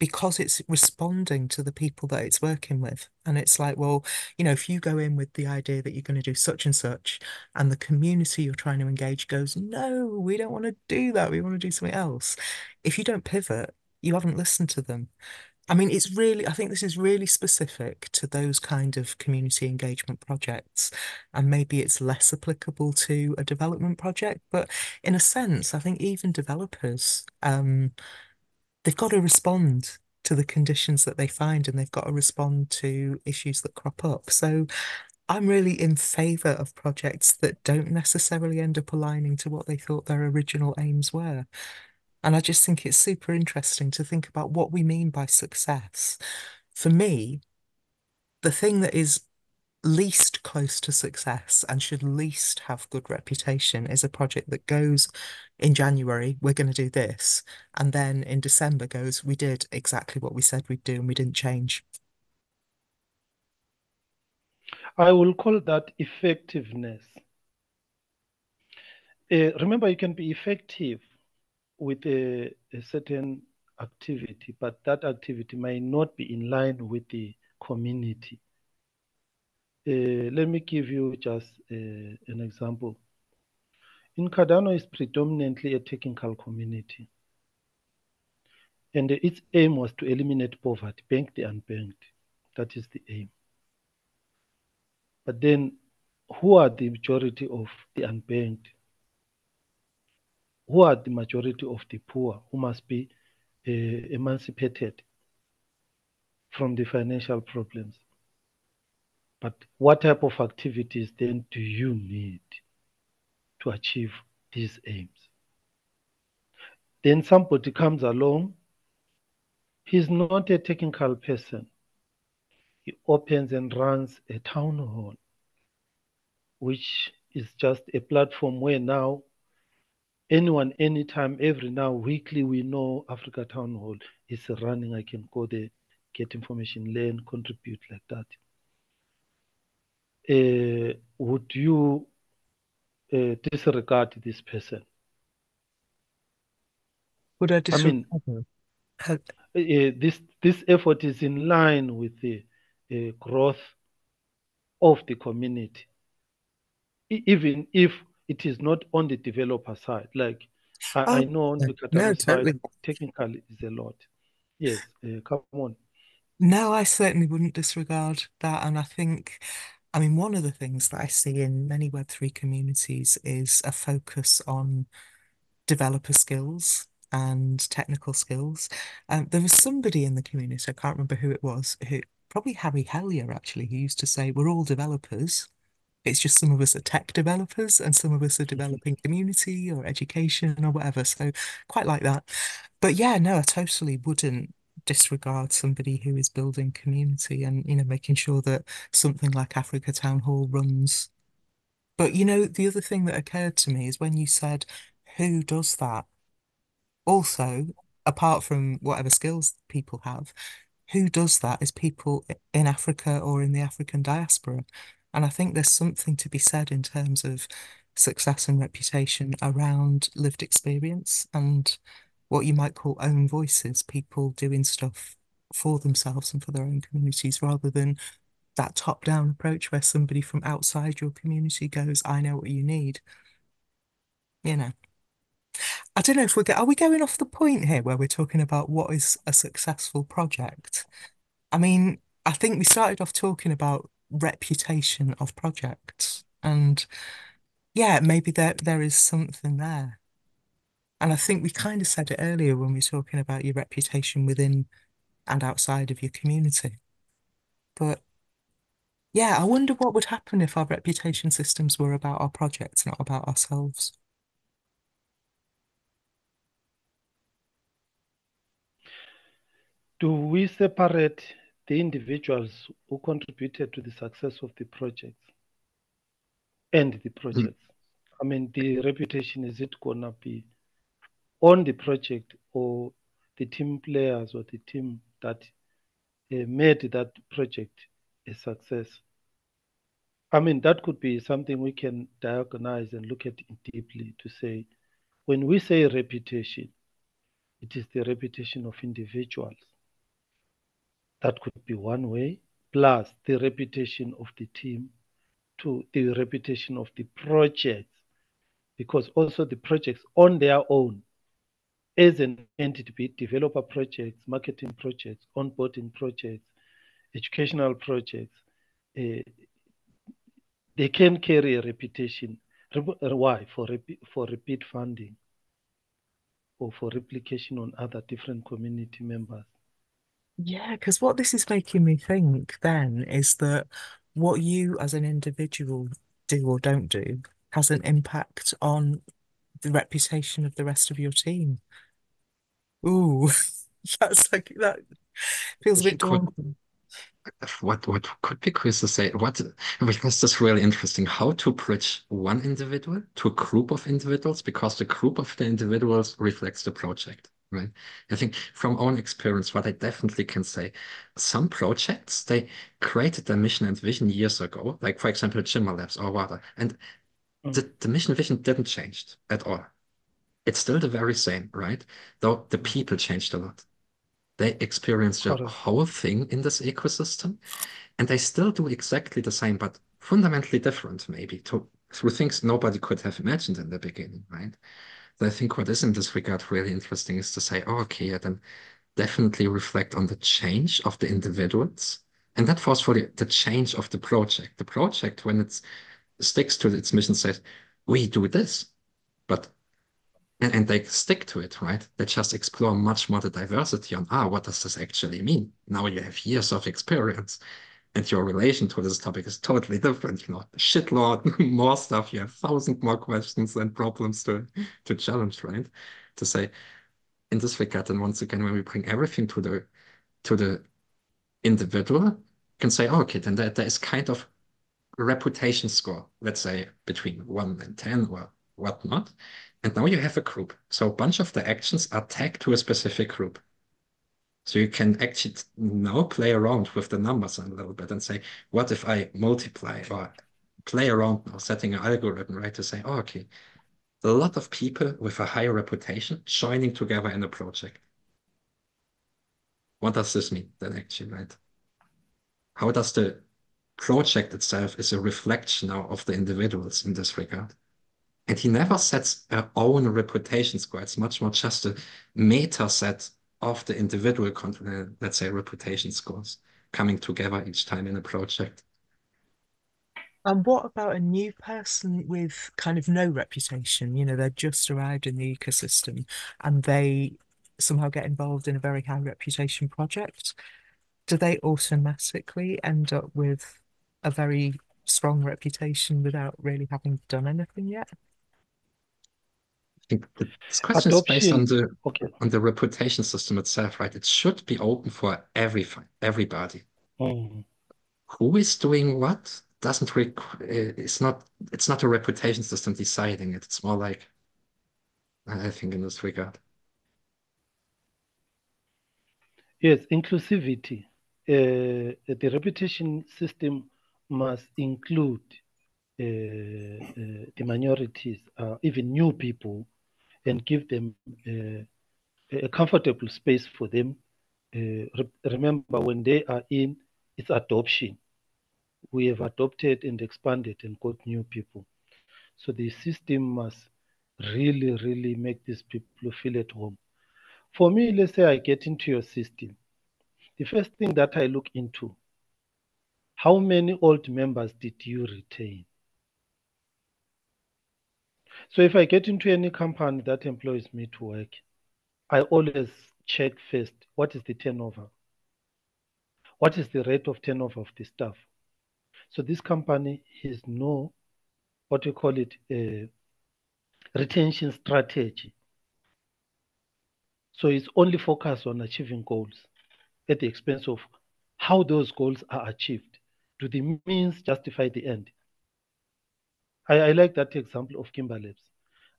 because it's responding to the people that it's working with. And it's like, well, if you go in with the idea that you're going to do such and such, and the community you're trying to engage goes, no, we don't want to do that. We want to do something else. If you don't pivot, you haven't listened to them. I mean, I think this is really specific to those kind of community engagement projects. And maybe it's less applicable to a development project, but in a sense, I think even developers, they've got to respond to the conditions that they find and they've got to respond to issues that crop up. So I'm really in favour of projects that don't necessarily end up aligning to what they thought their original aims were. And I just think it's super interesting to think about what we mean by success. For me, the thing that is least close to success and should least have good reputation is a project that goes in January, we're going to do this, and then in December goes, we did exactly what we said we'd do and we didn't change. I will call that effectiveness. Remember, you can be effective with a certain activity, but that activity may not be in line with the community. Let me give you just an example. In Cardano, is predominantly a technical community. And its aim was to eliminate poverty, bank the unbanked. That is the aim. But then, who are the majority of the unbanked? who are the majority of the poor who must be emancipated from the financial problems. But what type of activities then do you need to achieve these aims? Then somebody comes along, he's not a technical person. He opens and runs a town hall, which is just a platform where now anyone, anytime, every now, weekly, we know Africa Town Hall is running. I can go there, get information, learn, contribute like that. Would you disregard this person? Would I I mean, disregard her? this effort is in line with the growth of the community, even if it is not on the developer side. Like Oh, I know on the no, Qatar side, totally. technically is a lot. Yes, come on. No, I certainly wouldn't disregard that. And I think, I mean, one of the things that I see in many Web3 communities is a focus on developer skills and technical skills. There was somebody in the community, I can't remember who it was, who probably Harry Hellier actually, who used to say, we're all developers. It's just some of us are tech developers and some of us are developing community or education or whatever. So quite like that. But yeah, no, I totally wouldn't disregard somebody who is building community and, making sure that something like Africa Town Hall runs. But the other thing that occurred to me is when you said, who does that? Also, apart from whatever skills people have, who does that is people in Africa or in the African diaspora. And I think there's something to be said in terms of success and reputation around lived experience and what you might call own voices, people doing stuff for themselves and for their own communities rather than that top-down approach where somebody from outside your community goes, I know what you need. You know. I don't know if are we going off the point here where we're talking about what is a successful project? I mean, I think we started off talking about reputation of projects, and yeah, maybe there is something there. And I think we kind of said it earlier when we were talking about your reputation within and outside of your community. But yeah, I wonder what would happen if our reputation systems were about our projects, not about ourselves. Do we separate the individuals who contributed to the success of the projects and the projects? I mean, the reputation, is it gonna be on the project or the team players or the team that made that project a success? I mean, that could be something we can diagnose and look at deeply to say, when we say reputation, it is the reputation of individuals. That could be one way, plus the reputation of the team to the reputation of the projects, because also the projects on their own, as an entity, be it developer projects, marketing projects, onboarding projects, educational projects, they can carry a reputation. Why? For repeat funding or for replication on other different community members. Yeah, because what this is making me think then is that what you as an individual do or don't do has an impact on the reputation of the rest of your team. Ooh, that's like that feels a bit Could daunting. what could be Chris to say? Because this is really interesting. How to bridge one individual to a group of individuals, because the group of the individuals reflects the project, right? I think from own experience, what I definitely can say, some projects they created their mission and vision years ago, like for example, Gimmer Labs or WADA, and the mission vision didn't change at all. It's still the very same, right? Though the people changed a lot. They experienced the Correct. whole thing in this ecosystem, and they still do exactly the same, but fundamentally different, maybe, through things nobody could have imagined in the beginning, right? So I think what is in this regard really interesting is to say, oh, okay, yeah, then definitely reflect on the change of the individuals, and that forcefully the change of the project. The project, when it sticks to its mission, says, we do this, but And they stick to it, right? They just explore much more the diversity on, what does this actually mean? Now you have years of experience and your relation to this topic is totally different, shitload more stuff. You have 1,000 more questions and problems to challenge, right? To say in this regard, and once again, when we bring everything to the individual, you can say, okay, then there is kind of a reputation score, let's say between 1 and 10 or whatnot. And now you have a group. So a bunch of the actions are tagged to a specific group. So you can actually now play around with the numbers a little bit and say, what if I multiply or play around now, setting an algorithm, right? To say, okay, a lot of people with a higher reputation joining together in a project. What does this mean then actually, right? How does the project itself is a reflection now of the individuals in this regard? And he never sets a own reputation score. It's much more just a meta set of the individual, let's say, reputation scores coming together each time in a project. And what about a new person with kind of no reputation? They're just arrived in the ecosystem and they somehow get involved in a very high reputation project. Do they automatically end up with a very strong reputation without really having done anything yet? I think this question is based on Adoption. Okay. the reputation system itself, right? It should be open for everybody. Mm. Who is doing what doesn't it's not a reputation system deciding it. It's more like, I think in this regard. Yes, inclusivity. The reputation system must include the minorities, even new people, and give them a comfortable space for them. Remember, when they are in, it's adoption. We have adopted and expanded and got new people. So the system must really, really make these people feel at home. For me, let's say I get into your system. The first thing that I look into, how many old members did you retain? So if I get into any company that employs me to work, I always check first, what is the turnover? What is the rate of turnover of the staff? So this company has no, what we call it, retention strategy. So it's only focused on achieving goals at the expense of how those goals are achieved. Do the means justify the end? I like that example of Kimberlabs.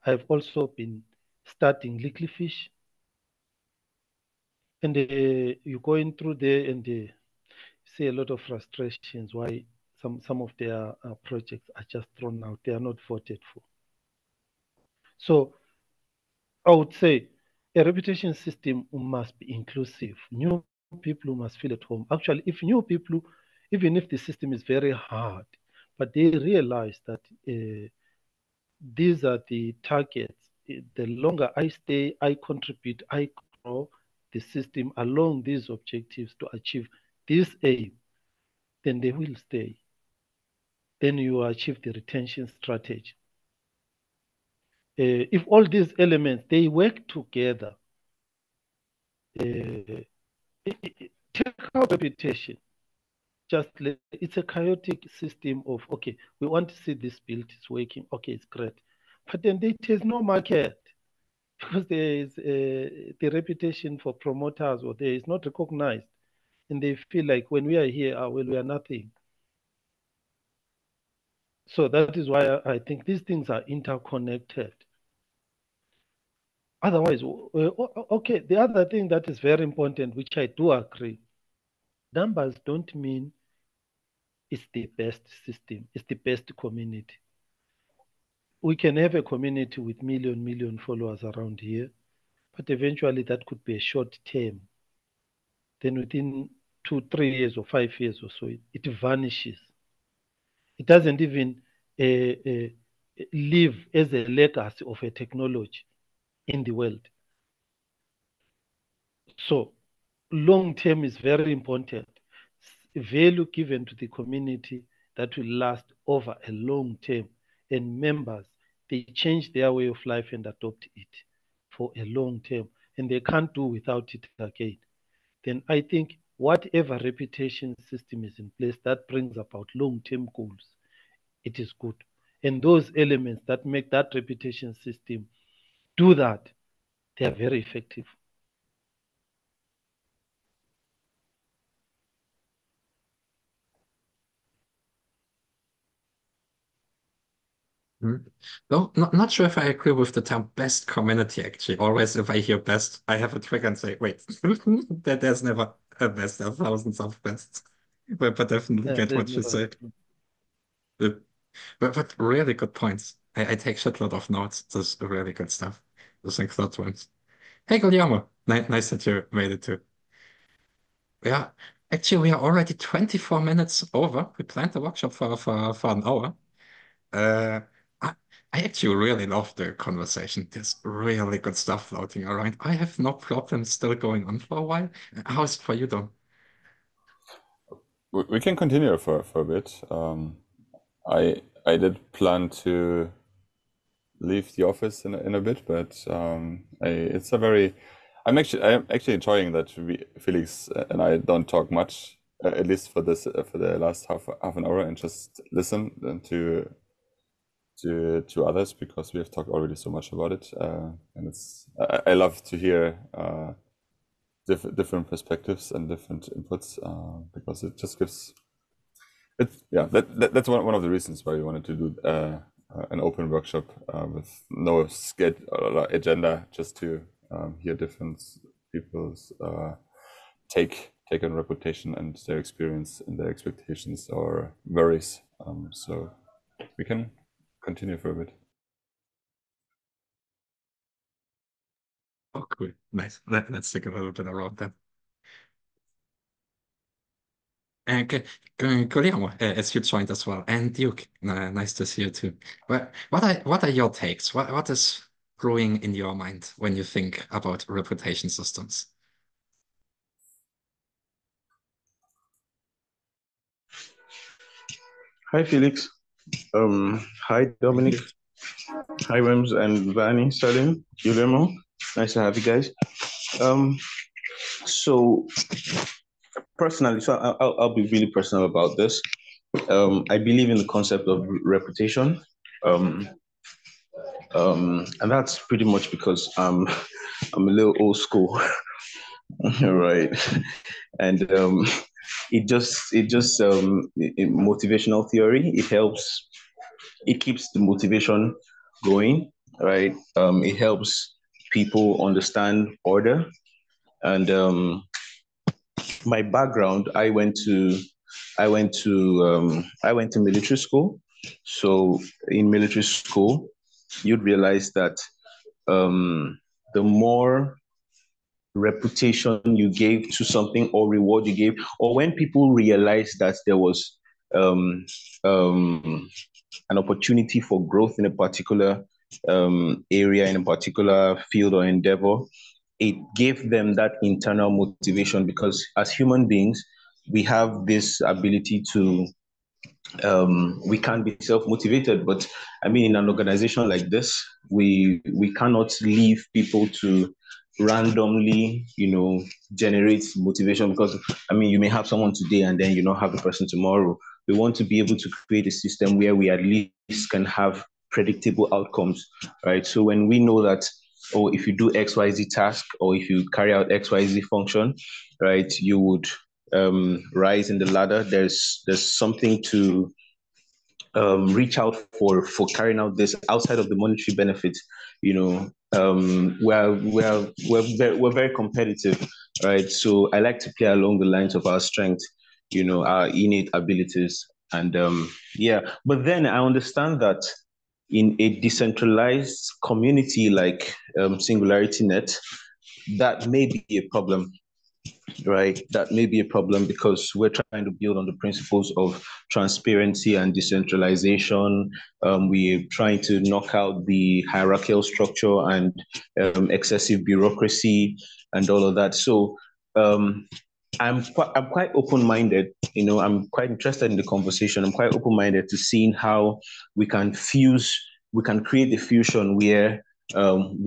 I've also been studying liquidfish, and you're going through there and see a lot of frustrations why some of their projects are just thrown out. They are not voted for. So I would say a reputation system must be inclusive. New people must feel at home. Actually, if new people, even if the system is very hard, but they realize that these are the targets. The longer I stay, I contribute, I grow the system along these objectives to achieve this aim, then they will stay. Then you achieve the retention strategy. If all these elements, they work together, take out reputation. It's a chaotic system of, okay, we want to see this build is working. Okay, it's great. But then there is no market because there is the reputation for promoters or there is not recognized. And they feel like when we are here, well, we are nothing. So that is why I think these things are interconnected. Otherwise, okay, the other thing that is very important, which I do agree, numbers don't mean it's the best system, it's the best community. We can have a community with million followers around here, but eventually that could be a short term. Then within 2-3 years or 5 years or so, it vanishes. It doesn't even live as a legacy of a technology in the world. So long term is very important. Value given to the community that will last over a long term, and members they change their way of life and adopt it for a long term, and they can't do without it again, then I think whatever reputation system is in place that brings about long-term goals, it is good. And those elements that make that reputation system do that, they are very effective. No, not sure if I agree with the term best community, actually. Always, if I hear best, I have a trigger and say, wait, there's never a best. There are thousands of bests. But definitely Yeah, get there's what you never. say. Uh, But really good points. I take shitload of notes. This is really good stuff. Those think thought ones. Hey, Guillermo. Nice that you made it too. Yeah, actually, we are already 24 minutes over. We planned the workshop for an hour. Uh, I, I actually really love the conversation. There's really good stuff floating around. I have no problem still going on for a while. How's it for you, Dom? We can continue for a bit. I did plan to leave the office in a bit, but I'm actually enjoying that Felix and I don't talk much, at least for the last half an hour, and just listen to others, because we have talked already so much about it, and I love to hear different perspectives and different inputs, because it just gives it. Yeah, that's one of the reasons why we wanted to do an open workshop with no schedule agenda, just to hear different people's take on reputation and their experience and their expectations or worries. So we can continue for a bit. Oh, cool. Nice. Let's take a little bit around then. Guillermo, as you joined as well, and Duke, nice to see you too. What are your takes? What is brewing in your mind when you think about reputation systems? Hi, Felix. Hi, Dominic. Hi, Rems and Vani, Salim, Guillermo. Nice to have you guys. So personally, I'll be really personal about this. I believe in the concept of reputation. And that's pretty much because I'm a little old school, right? And motivational theory. It keeps the motivation going, right? It helps people understand order. And my background, I went to military school. So in military school, you'd realize that the more reputation you gave to something or reward you gave, or when people realized that there was um, um, an opportunity for growth in a particular area, in a particular field or endeavor, it gave them that internal motivation, because as human beings, we have this ability to we can't be self-motivated, but I mean, in an organization like this, we cannot leave people to randomly, generate motivation, because I mean, you may have someone today and then you not have the person tomorrow. We want to be able to create a system where we at least can have predictable outcomes, right? So when we know that, oh, if you do XYZ task, or if you carry out XYZ function, right, you would rise in the ladder. There's something to reach out for carrying out this outside of the monetary benefit. We're very competitive, right? So I like to play along the lines of our strength, our innate abilities, and yeah. But then I understand that in a decentralized community like Singularity Net, that may be a problem, right? That may be a problem, because we're trying to build on the principles of transparency and decentralization. We're trying to knock out the hierarchical structure and excessive bureaucracy and all of that. So I'm quite open-minded. I'm quite interested in the conversation. I'm quite open-minded to seeing how we can fuse we can create a fusion where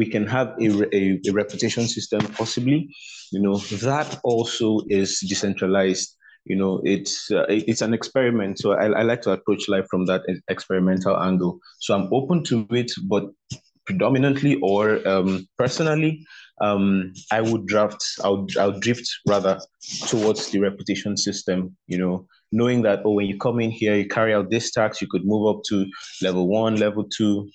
we can have a reputation system possibly, that also is decentralized. It's an experiment. So I like to approach life from that experimental angle. So I'm open to it, but predominantly or personally, I'll drift rather towards the reputation system, knowing that, when you come in here, you carry out this task, you could move up to level 1, level 2,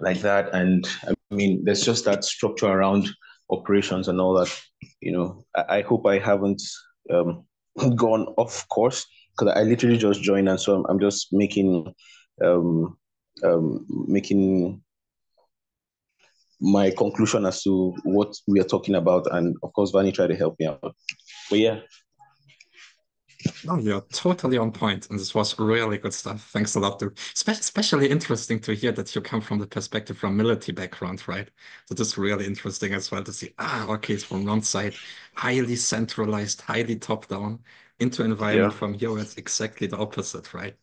like that. And I mean, there's just that structure around operations and all that. I hope I haven't gone off course, because I literally just joined, and so I'm just making my conclusion as to what we are talking about. And of course, Vani tried to help me out. But yeah. No, you're totally on point, and this was really good stuff. Thanks a lot. Especially interesting to hear that you come from the perspective from military background, right? That is really interesting as well to see, okay, it's from one side, highly centralized, highly top-down, into environment from here, where it's exactly the opposite, right?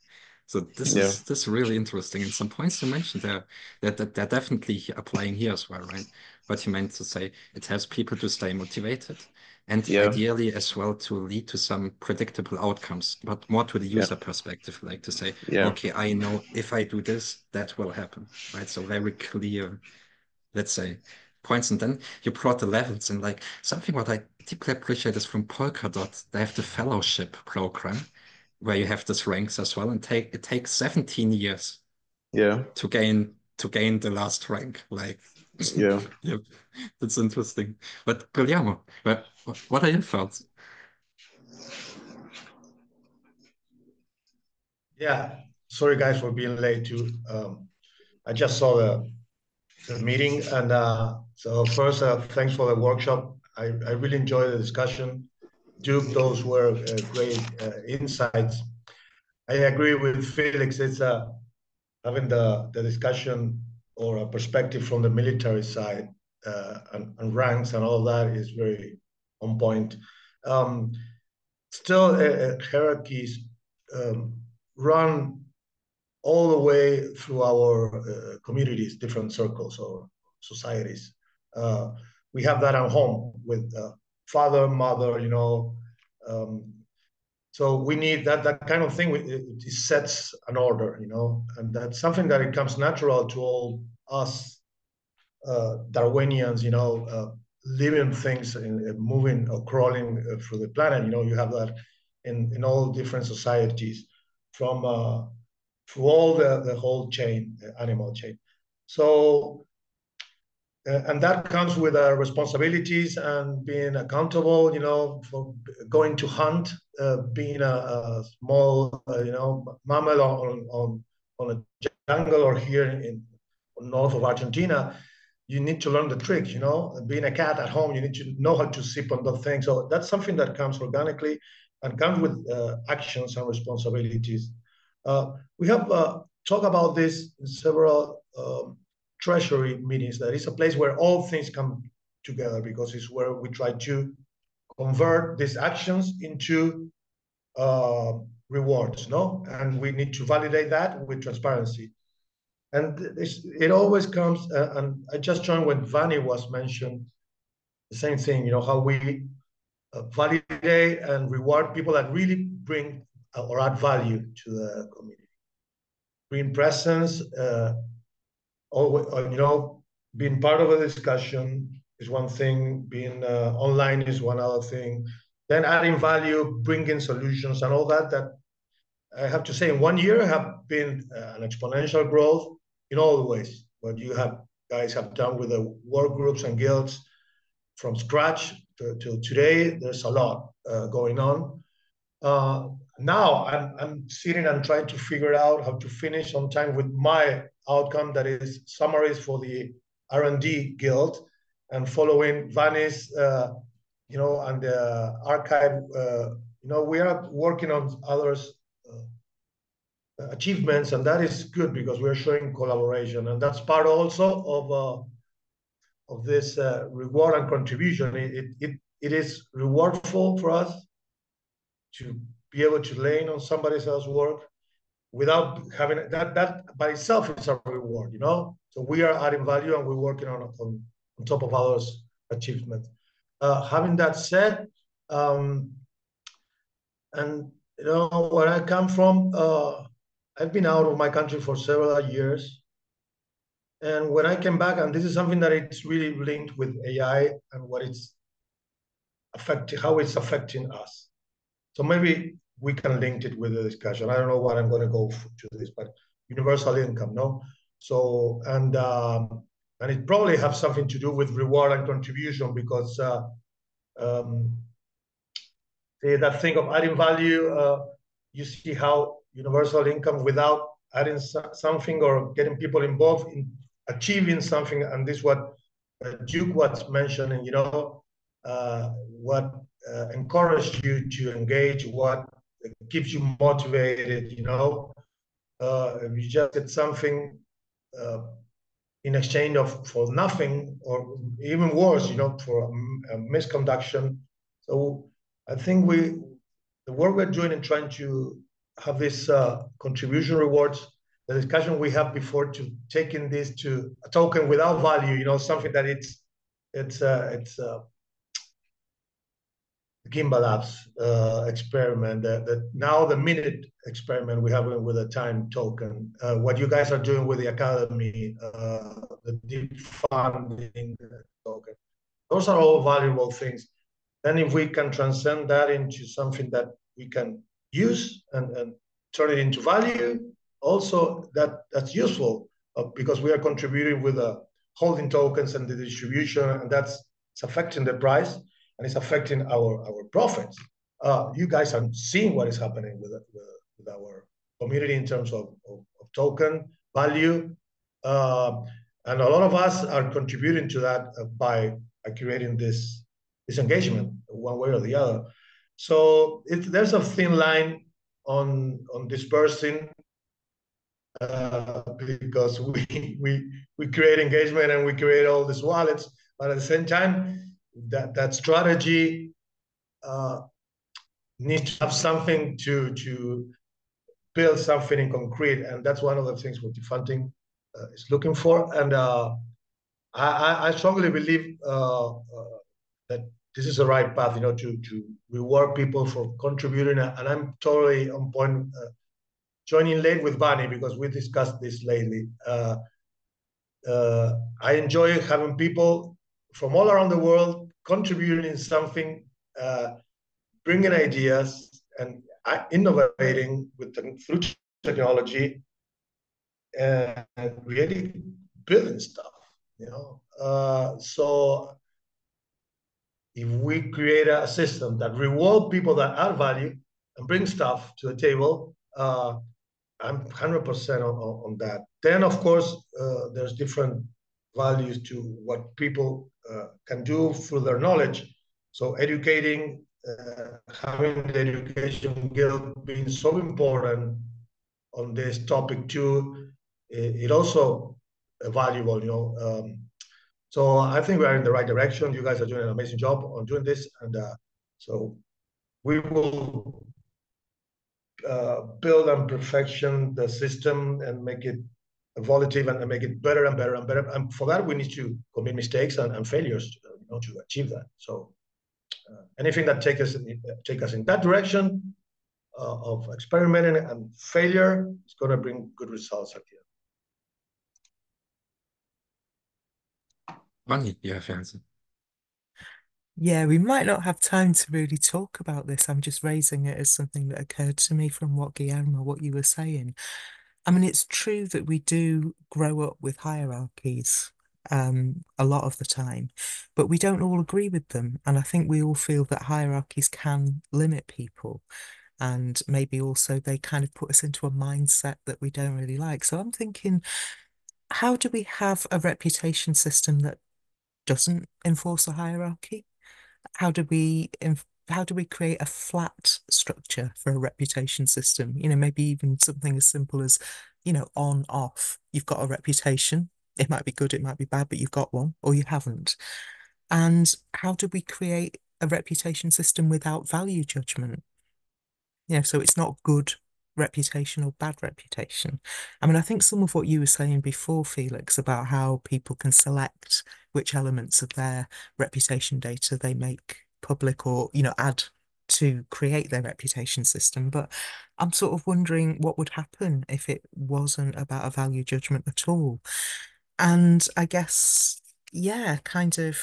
So this is really interesting. And some points you mentioned there that they're definitely applying here as well, right? What you meant to say, it helps people to stay motivated, and ideally as well to lead to some predictable outcomes, but more to the user perspective, like to say, okay, I know if I do this, that will happen, right? So very clear, let's say, points. And then you brought the levels, and like something what I deeply appreciate is from Polkadot, they have the fellowship program where you have these ranks as well, and it takes 17 years to gain the last rank. Like yeah that's interesting. But Guillermo, what are your thoughts? Yeah, sorry guys for being late too. I just saw the meeting, and so first, thanks for the workshop. I really enjoyed the discussion. Duke, those were great insights. I agree with Felix. It's having the discussion or a perspective from the military side and ranks and all that is very on point. Still, hierarchies run all the way through our communities, different circles or societies. We have that at home with father, mother, so we need that kind of thing. It sets an order, and that's something that it comes natural to all us Darwinians, living things and moving or crawling through the planet. You have that in all different societies, from through all the whole chain, animal chain. So, and that comes with responsibilities and being accountable, for going to hunt, being a small, mammal on a jungle, or here in north of Argentina. You need to learn the tricks, being a cat at home, you need to know how to sip on the thing. So that's something that comes organically and comes with actions and responsibilities. We have talked about this in several treasury meetings. That is a place where all things come together, because it's where we try to convert these actions into rewards, no? And we need to validate that with transparency. And it always comes, and I just joined when Vani was mentioned, the same thing, how we validate and reward people that really bring or add value to the community. Bring presence, being part of a discussion is one thing, being online is one other thing, then adding value, bringing solutions and all that I have to say in 1 year have been an exponential growth in all the ways. What you guys have done with the work groups and guilds from scratch to today, there's a lot going on. Now I'm sitting and trying to figure out how to finish on time with my outcome, that is summaries for the R&D guild, and following Vani's, and the archive. We are working on others' achievements, and that is good because we're showing collaboration, and that's part also of this reward and contribution. It is rewardful for us to be able to lean on somebody else's work, without having that by itself is a reward, you know. So we are adding value and we're working on top of others' achievements. Having that said, and you know where I come from, I've been out of my country for several years, and when I came back, and this is something that it's really linked with AI and what it's affecting, how it's affecting us. So maybe we can link it with the discussion. I don't know what I'm going to go to this, but universal income, no? So, and it probably have something to do with reward and contribution because that thing of adding value, you see how universal income without adding something or getting people involved in achieving something, and this is what Duke was mentioning, you know, what encouraged you to engage, what keeps you motivated, you know. If you just get something in exchange of for nothing, or even worse, you know, for a misconduction. So I think the work we're doing in trying to have this contribution rewards, the discussion we have before to taking this to a token without value, you know, something that it's Gimbal Labs experiment, now the minute experiment we have with a time token, what you guys are doing with the academy, the deep funding token, those are all valuable things. Then if we can transcend that into something that we can use and turn it into value, also that's useful because we are contributing with the holding tokens and the distribution, and that's it's affecting the price and it's affecting our profits. You guys are seeing what is happening with our community in terms of token value, and a lot of us are contributing to that by creating this engagement one way or the other. So there's a thin line on dispersing because we create engagement and we create all these wallets, but at the same time, that strategy needs to have something to build something in concrete, and that's one of the things what DeepFunding is looking for. And I strongly believe that this is the right path, you know, to reward people for contributing. And I'm totally on point, joining late with Bunny because we discussed this lately. I enjoy having people from all around the world contributing in something, bringing ideas and innovating through technology and really building stuff, you know. So if we create a system that reward people that add value and bring stuff to the table, I'm 100% on that. Then, of course, there's different values to what people can do through their knowledge. So educating, having the education guild being so important on this topic too, it also valuable, you know. So I think we are in the right direction. You guys are doing an amazing job on doing this, and so we will build and perfection the system and make it evolutive and make it better and better and better. And for that, we need to commit mistakes and failures, you know, to achieve that. So anything that take us in that direction of experimenting and failure is going to bring good results at the end. Bunny, you have your answer. Yeah, we might not have time to really talk about this. I'm just raising it as something that occurred to me from what you were saying. I mean, it's true that we do grow up with hierarchies a lot of the time, but we don't all agree with them. And I think we all feel that hierarchies can limit people. And maybe also they kind of put us into a mindset that we don't really like. So I'm thinking, how do we have a reputation system that doesn't enforce a hierarchy? How do we create a flat structure for a reputation system? You know, maybe even something as simple as, you know, on, off. You've got a reputation. It might be good, it might be bad, but you've got one or you haven't. And how do we create a reputation system without value judgment? You know, so it's not good reputation or bad reputation. I mean, I think some of what you were saying before, Felix, about how people can select which elements of their reputation data they make public or, add to create their reputation system. But I'm sort of wondering what would happen if it wasn't about a value judgment at all. And I guess, yeah, kind of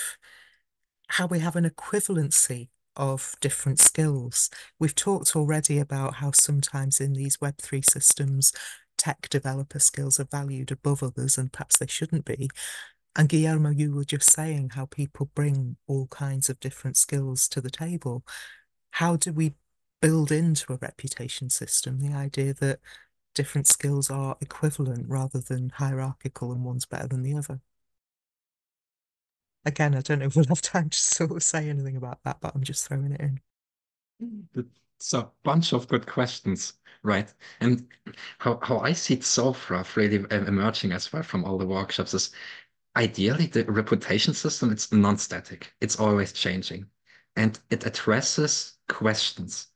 how we have an equivalency of different skills. We've talked already about how sometimes in these Web3 systems, tech developer skills are valued above others, and perhaps they shouldn't be. And Guillermo, you were just saying how people bring all kinds of different skills to the table. How do we build into a reputation system the idea that different skills are equivalent rather than hierarchical and one's better than the other? Again, I don't know if we'll have time to sort of say anything about that, but I'm just throwing it in. It's a bunch of good questions, right? And how I see it so far, really emerging as well from all the workshops is ideally the reputation system, it's non-static. It's always changing. And it addresses questions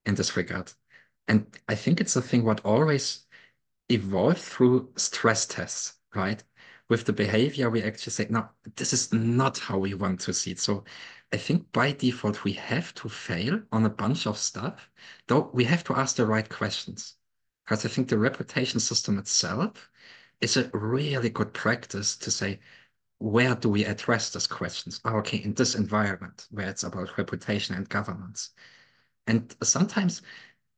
in this regard. And I think it's a thing what always evolved through stress tests, right? With the behavior, we actually say, no, this is not how we want to see it. So I think by default, we have to fail on a bunch of stuff, though we have to ask the right questions. Because I think the reputation system itself is a really good practice to say, where do we address these questions? Oh, okay, in this environment where it's about reputation and governance. And sometimes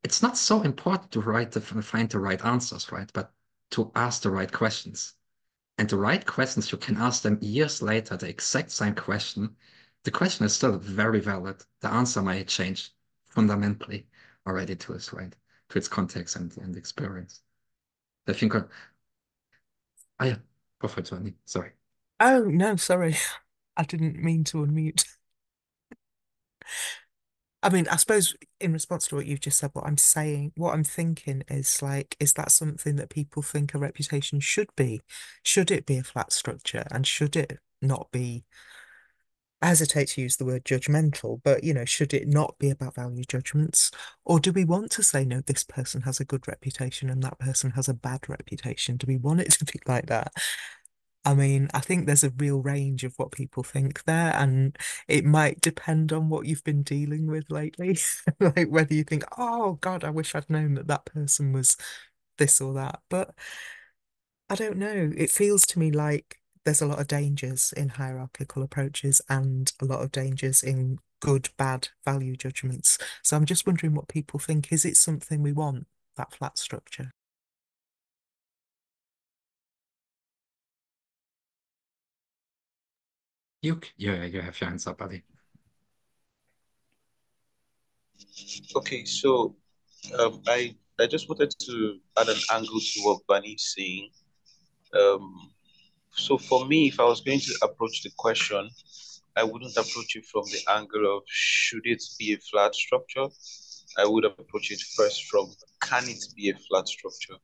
it's not so important to find the right answers, right? But to ask the right questions. And the right questions, you can ask them years later, the exact same question. The question is still very valid. The answer might change fundamentally already to its right, to its context and experience. I think, yeah, Prophet Tony, sorry. Oh, no, sorry. I didn't mean to unmute. I mean, I suppose in response to what you've just said, what I'm saying, what I'm thinking is like, is that something that people think a reputation should be? Should it be a flat structure? And should it not be, I hesitate to use the word judgmental, but should it not be about value judgments? Or do we want to say, no, this person has a good reputation and that person has a bad reputation? Do we want it to be like that? I mean, I think there's a real range of what people think there, and it might depend on what you've been dealing with lately. Like whether you think, oh God, I wish I'd known that that person was this or that. But I don't know. It feels to me like there's a lot of dangers in hierarchical approaches and a lot of dangers in good, bad value judgments. So I'm just wondering what people think. Is it something we want, that flat structure? You have your hands up, buddy. Okay, so I just wanted to add an angle to what Bunny's saying. So for me, if I was going to approach the question, I wouldn't approach it from the angle of should it be a flat structure? I would approach it first from can it be a flat structure?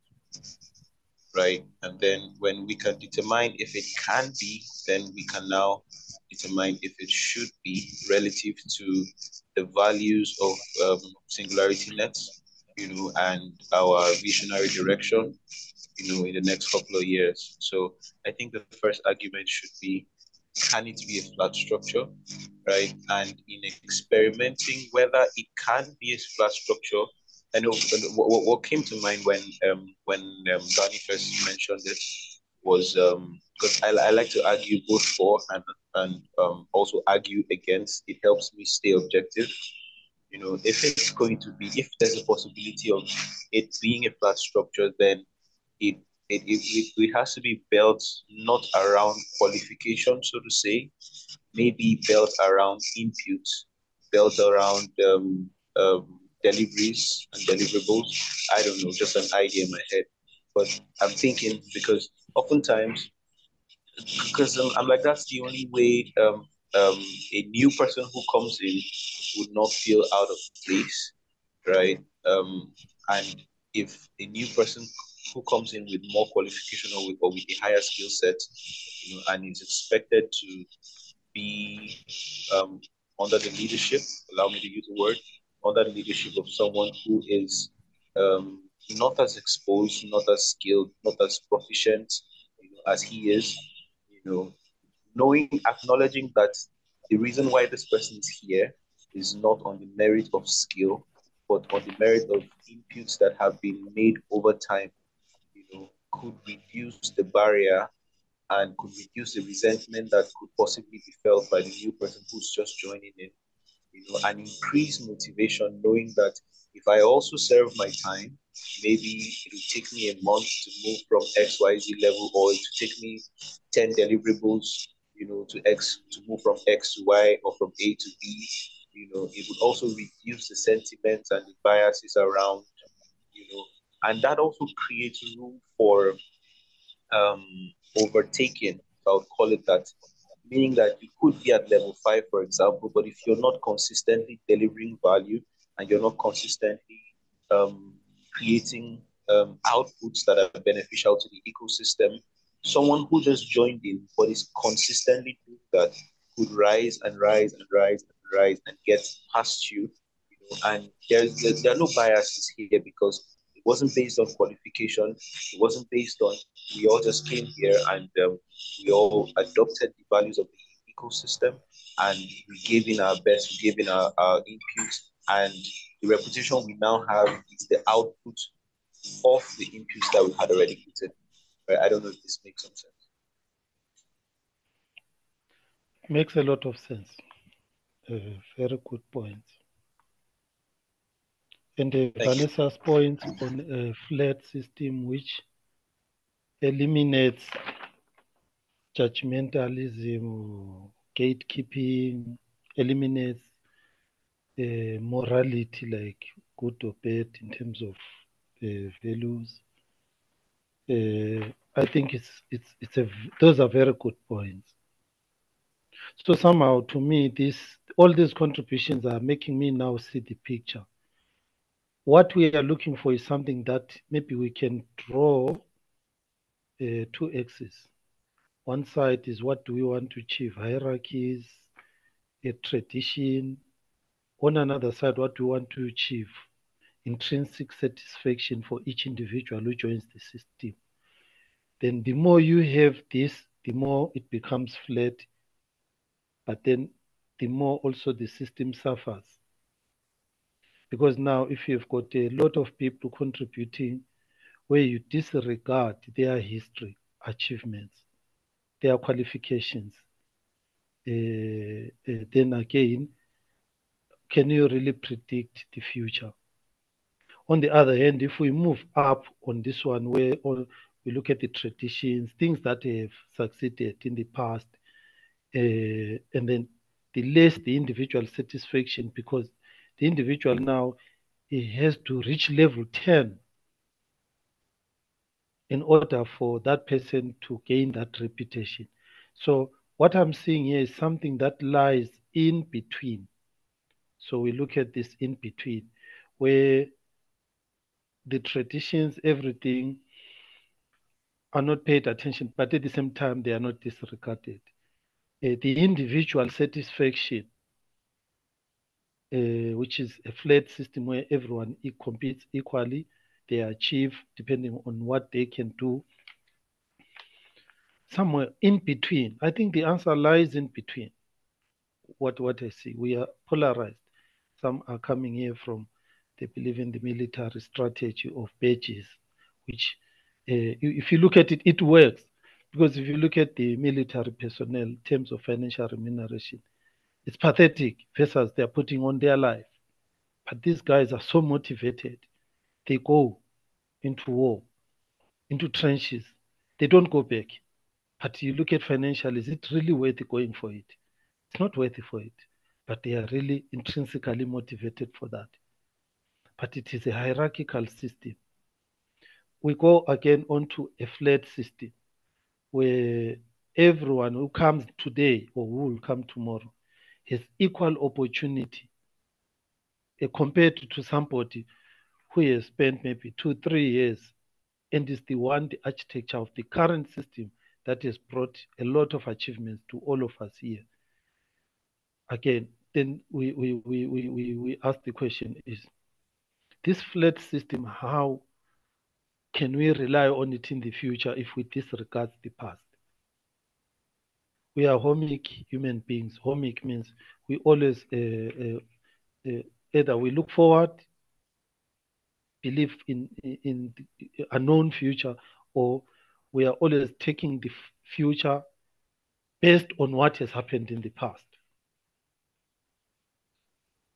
Right? And then when we can determine if it can be, then we can now determine if it should be relative to the values of Singularity Nets, and our visionary direction, in the next couple of years. So I think the first argument should be, can it be a flat structure, right? And in experimenting whether it can be a flat structure, I know what came to mind when Danny first mentioned it was because I like to argue both for and also argue against. It helps me stay objective. If there's a possibility of it being a flat structure, then it it has to be built not around qualification, so to say, maybe built around input, built around deliveries and deliverables. I don't know, just an idea in my head. But I'm thinking because oftentimes, because I'm like, that's the only way a new person who comes in would not feel out of place, right? And if a new person who comes in with more qualification or with a higher skill set, and is expected to be under the leadership, allow me to use the word, under the leadership of someone who is not as exposed, not as skilled, not as proficient, as he is, knowing, acknowledging that the reason why this person is here is not on the merit of skill, but on the merit of inputs that have been made over time, could reduce the barrier and could reduce the resentment that could possibly be felt by the new person who's just joining in, and increase motivation, knowing that if I also serve my time, maybe it will take me a month to move from XYZ level, or it will take me 10 deliverables, to move from X to Y or from A to B. It would also reduce the sentiments and the biases around, and that also creates room for um, overtaking, I would call it that, meaning that you could be at level 5, for example, but if you're not consistently delivering value and you're not consistently creating outputs that are beneficial to the ecosystem, someone who just joined in but is consistently doing that could rise and rise and rise and rise and get past you. And there are no biases here because it wasn't based on qualification. It wasn't based on we all just came here and we all adopted the values of the ecosystem and we gave in our best, we gave in our inputs, and the reputation we now have is the output of the inputs that we had already put in. Right? I don't know if this makes some sense. Makes a lot of sense. Very good points. And Vanessa's points on a flat system which eliminates judgmentalism, gatekeeping, eliminates morality like good or bad in terms of values. I think those are very good points. So somehow, to me, all these contributions are making me now see the picture. What we are looking for is something that maybe we can draw two axes. One side is what do we want to achieve, hierarchies, a tradition. On another side, what do we want to achieve, intrinsic satisfaction for each individual who joins the system. Then the more you have this, the more it becomes flat, but then the more also the system suffers. Because now if you've got a lot of people contributing where you disregard their history, achievements, their qualifications, then again, can you really predict the future? On the other hand, if we move up on this one, where we look at the traditions, things that have succeeded in the past, and then the less the individual satisfaction, because the individual now he has to reach level 10 in order for that person to gain that reputation. So what I'm seeing here is something that lies in between. So we look at this in between, where the traditions, everything are not paid attention, but at the same time, they are not disregarded. The individual satisfaction, which is a flat system where everyone competes equally, they achieve depending on what they can do. Somewhere in between. I think the answer lies in between. What I see, we are polarized. Some are coming here from, they believe in the military strategy of badges, which if you look at it, it works. Because if you look at the military personnel in terms of financial remuneration, it's pathetic versus they're putting on their life. But these guys are so motivated. They go into war, into trenches. They don't go back. But you look at financial, is it really worth going for it? It's not worth it for it. But they are really intrinsically motivated for that. But it is a hierarchical system. We go again onto a flat system where everyone who comes today or who will come tomorrow has equal opportunity compared to somebody who has spent maybe 2-3 years and is the architecture of the current system that has brought a lot of achievements to all of us here. Again, then we ask the question is, this flat system, how can we rely on it in the future if we disregard the past? We are homic human beings. Homic means we always either we look forward, believe in the unknown future, or we are always taking the future based on what has happened in the past.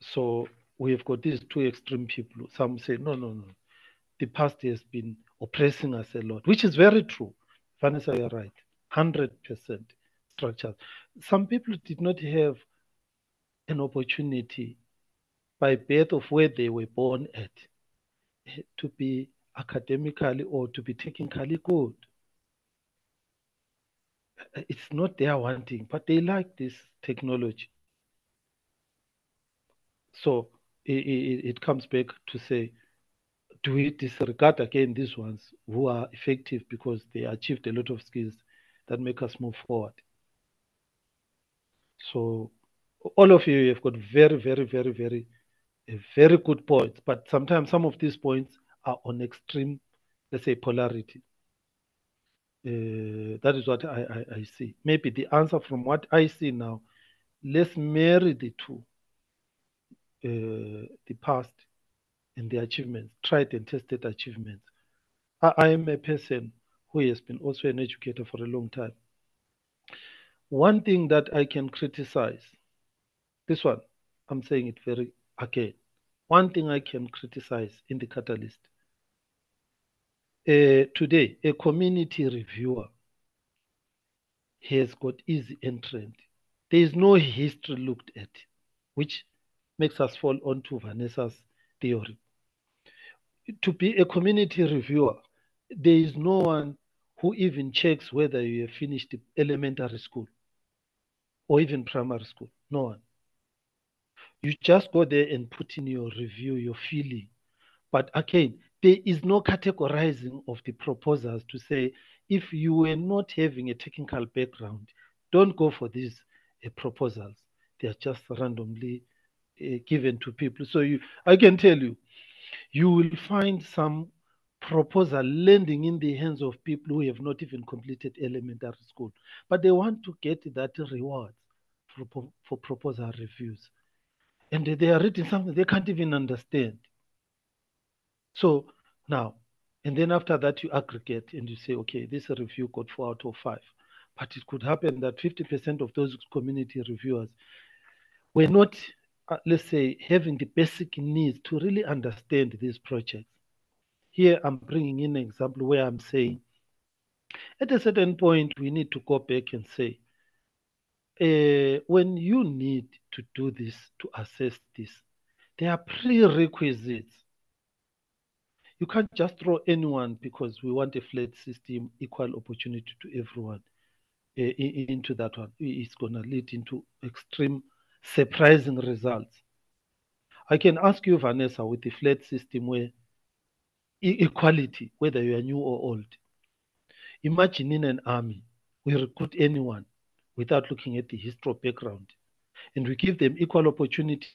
So we have got these two extreme people. Some say, no, no, no. The past has been oppressing us a lot, which is very true. Vanessa, you're right. 100% structures. Some people did not have an opportunity by birth of where they were born at to be academically or to be technically good. It's not their wanting, but they like this technology. So it comes back to say, do we disregard again these ones who are effective because they achieved a lot of skills that make us move forward? So all of you have got very, very, very, very good points, but sometimes some of these points are on extreme, let's say, polarity. That is what I see. Maybe the answer from what I see now, let's marry the two, the past and the achievements, tried and tested achievements. I am a person who has been also an educator for a long time. One thing that I can criticize, this one, I'm saying it very again. One thing I can criticize in the catalyst. Today, a community reviewer has got easy entrant. There is no history looked at, which makes us fall onto Vanessa's theory. To be a community reviewer, there is no one who even checks whether you have finished elementary school or even primary school. No one. You just go there and put in your review, your feeling. But again, there is no categorizing of the proposals to say, if you were not having a technical background, don't go for these proposals. They are just randomly given to people. So I can tell you, you will find some proposal landing in the hands of people who have not even completed elementary school, but they want to get that reward for proposal reviews. And they are reading something they can't even understand. So now, and then after that, you aggregate and you say, okay, this review got 4 out of 5. But it could happen that 50% of those community reviewers were not, let's say, having the basic needs to really understand these projects. Here, I'm bringing in an example where I'm saying, at a certain point, we need to go back and say, when you need to do this, to assess this, there are prerequisites. You can't just throw anyone because we want a flat system, equal opportunity to everyone into that one. It's going to lead into extreme, surprising results. I can ask you, Vanessa, with the flat system where equality, whether you are new or old. Imagine in an army, we recruit anyone without looking at the history or background, and we give them equal opportunity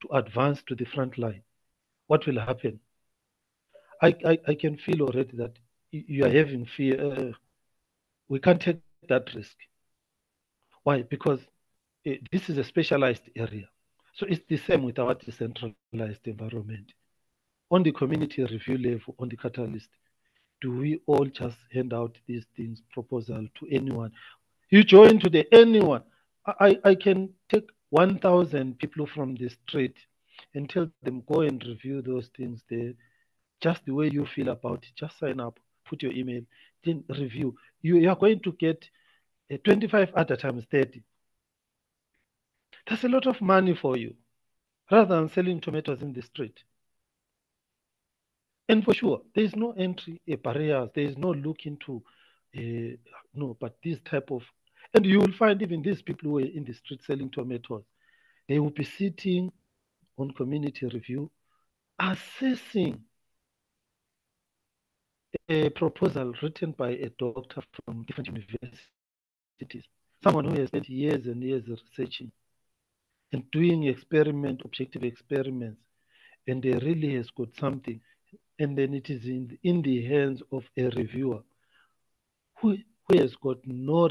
to advance to the front line. What will happen? I can feel already that you are having fear. We can't take that risk. Why? Because this is a specialized area. So it's the same with our decentralized environment. On the community review level, on the catalyst, do we all just hand out these things, proposal to anyone? You join today, anyone. I can take 1,000 people from the street and tell them, go and review those things there, just the way you feel about it. Just sign up, put your email, then review. You are going to get 25 other times 30. That's a lot of money for you, rather than selling tomatoes in the street. And for sure, there is no entry barriers. There is no look into, no, but this type of, and you will find even these people who are in the street selling tomatoes, they will be sitting on community review, assessing a proposal written by a doctor from different universities, someone who has spent years and years researching and doing objective experiments and they really has got something, and then it is in the hands of a reviewer who has got no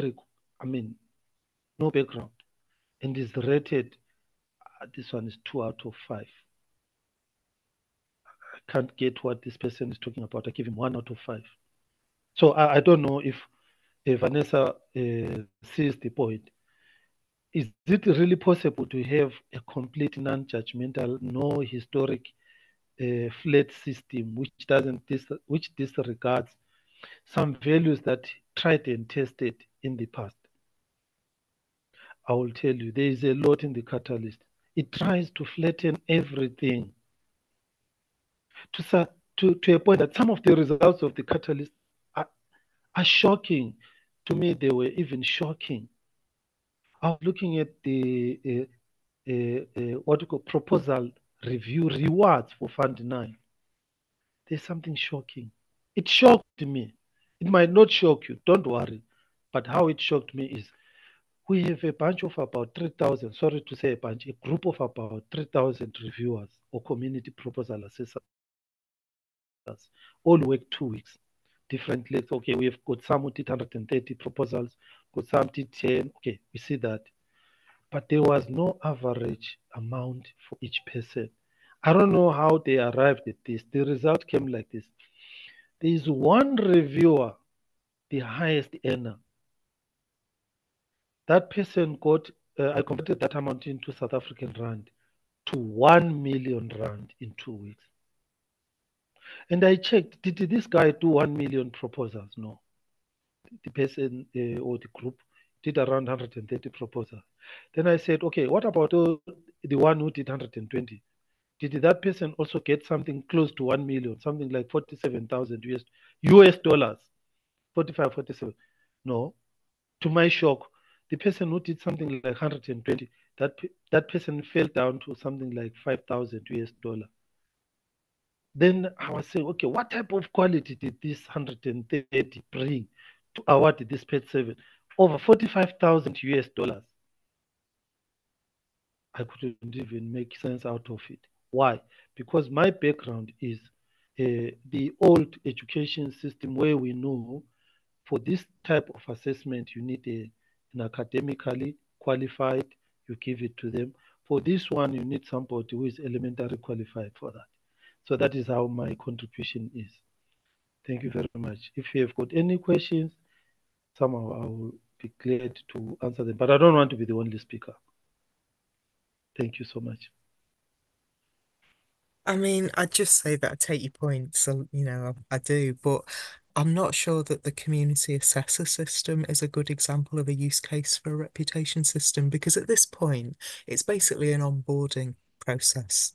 background, and is rated, this one is 2 out of 5. I can't get what this person is talking about. I give him 1 out of 5. So I don't know if Vanessa sees the point. Is it really possible to have a complete non-judgmental, no historic, flat system which disregards some values that tried and tested in the past? I will tell you, there is a lot in the catalyst. It tries to flatten everything to a point that some of the results of the catalyst are shocking. To me, they were even shocking. I was looking at the what you call proposal review rewards for Fund 9. There's something shocking. It shocked me. It might not shock you, don't worry. But how it shocked me is we have a bunch of about 3,000, sorry to say a bunch, a group of about 3,000 reviewers or community proposal assessors. All work 2 weeks, different lengths. Okay, we have got some who did 130 proposals, got some did 10. Okay, we see that. But there was no average amount for each person. I don't know how they arrived at this. The result came like this. There is one reviewer, the highest earner. That person got, I converted that amount into South African rand to 1 million rand in 2 weeks. And I checked, did this guy do 1 million proposals? No. The person or the group did around 130 proposals. Then I said, okay, what about the one who did 120? Did that person also get something close to 1 million, something like 47,000 US dollars, 45, 47? No. To my shock, the person who did something like 120, that person fell down to something like 5,000 US dollar. Then I was saying, okay, what type of quality did this 130 bring to award this pet 7? Over 45,000 US dollars. I couldn't even make sense out of it. Why? Because my background is the old education system where we know for this type of assessment, you need an academically qualified, you give it to them. For this one, you need somebody who is elementary qualified for that. So that is how my contribution is. Thank you very much. If you have got any questions, somehow I will be glad to answer them, but I don't want to be the only speaker. Thank you so much. I mean, I'd just say that I take your point, so I do, but I'm not sure that the community assessor system is a good example of a use case for a reputation system, because at this point, it's basically an onboarding process.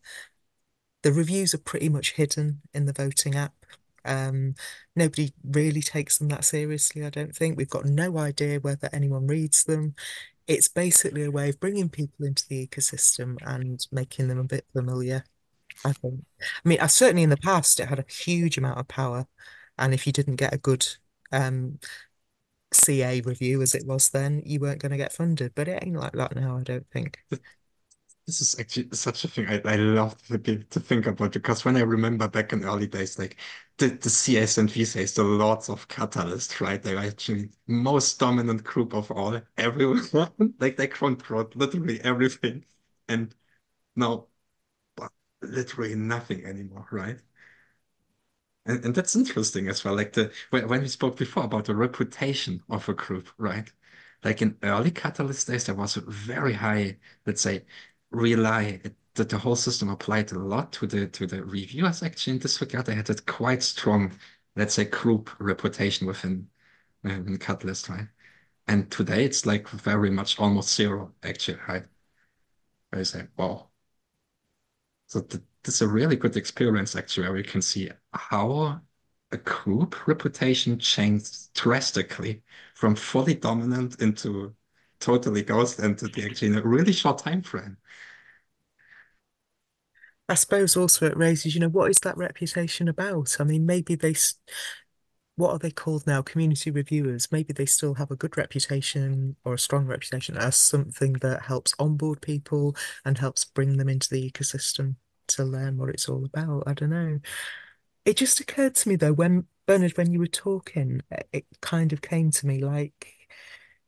The reviews are pretty much hidden in the voting app. Nobody really takes them that seriously, I don't think. We've got no idea whether anyone reads them. It's basically a way of bringing people into the ecosystem and making them a bit familiar, I think. I mean, certainly in the past, it had a huge amount of power. And if you didn't get a good CA review as it was then, you weren't going to get funded. But it ain't like that now, I don't think. This is actually such a thing I love to think about, because when I remember back in early days, like the CS and VCs, the lords of Catalyst, right? They were actually most dominant group of all, everyone. Like they controlled literally everything. And now, but literally nothing anymore, right? And that's interesting as well. Like when we spoke before about the reputation of a group, right? Like in early Catalyst days, there was a very high, let's say, that the whole system applied a lot to the reviewers. Actually, in this regard, they had a quite strong, let's say, group reputation within Catalyst, right? And today, it's like very much almost zero, actually, right? Where you say, wow. So this is a really good experience, actually, where you can see how a group reputation changed drastically from fully dominant into totally ghost entity, actually, in a really short time frame. I suppose also it raises, what is that reputation about? I mean, maybe what are they called now? Community reviewers. Maybe they still have a good reputation or a strong reputation as something that helps onboard people and helps bring them into the ecosystem to learn what it's all about. I don't know. It just occurred to me though, when Bernard, when you were talking, it kind of came to me like,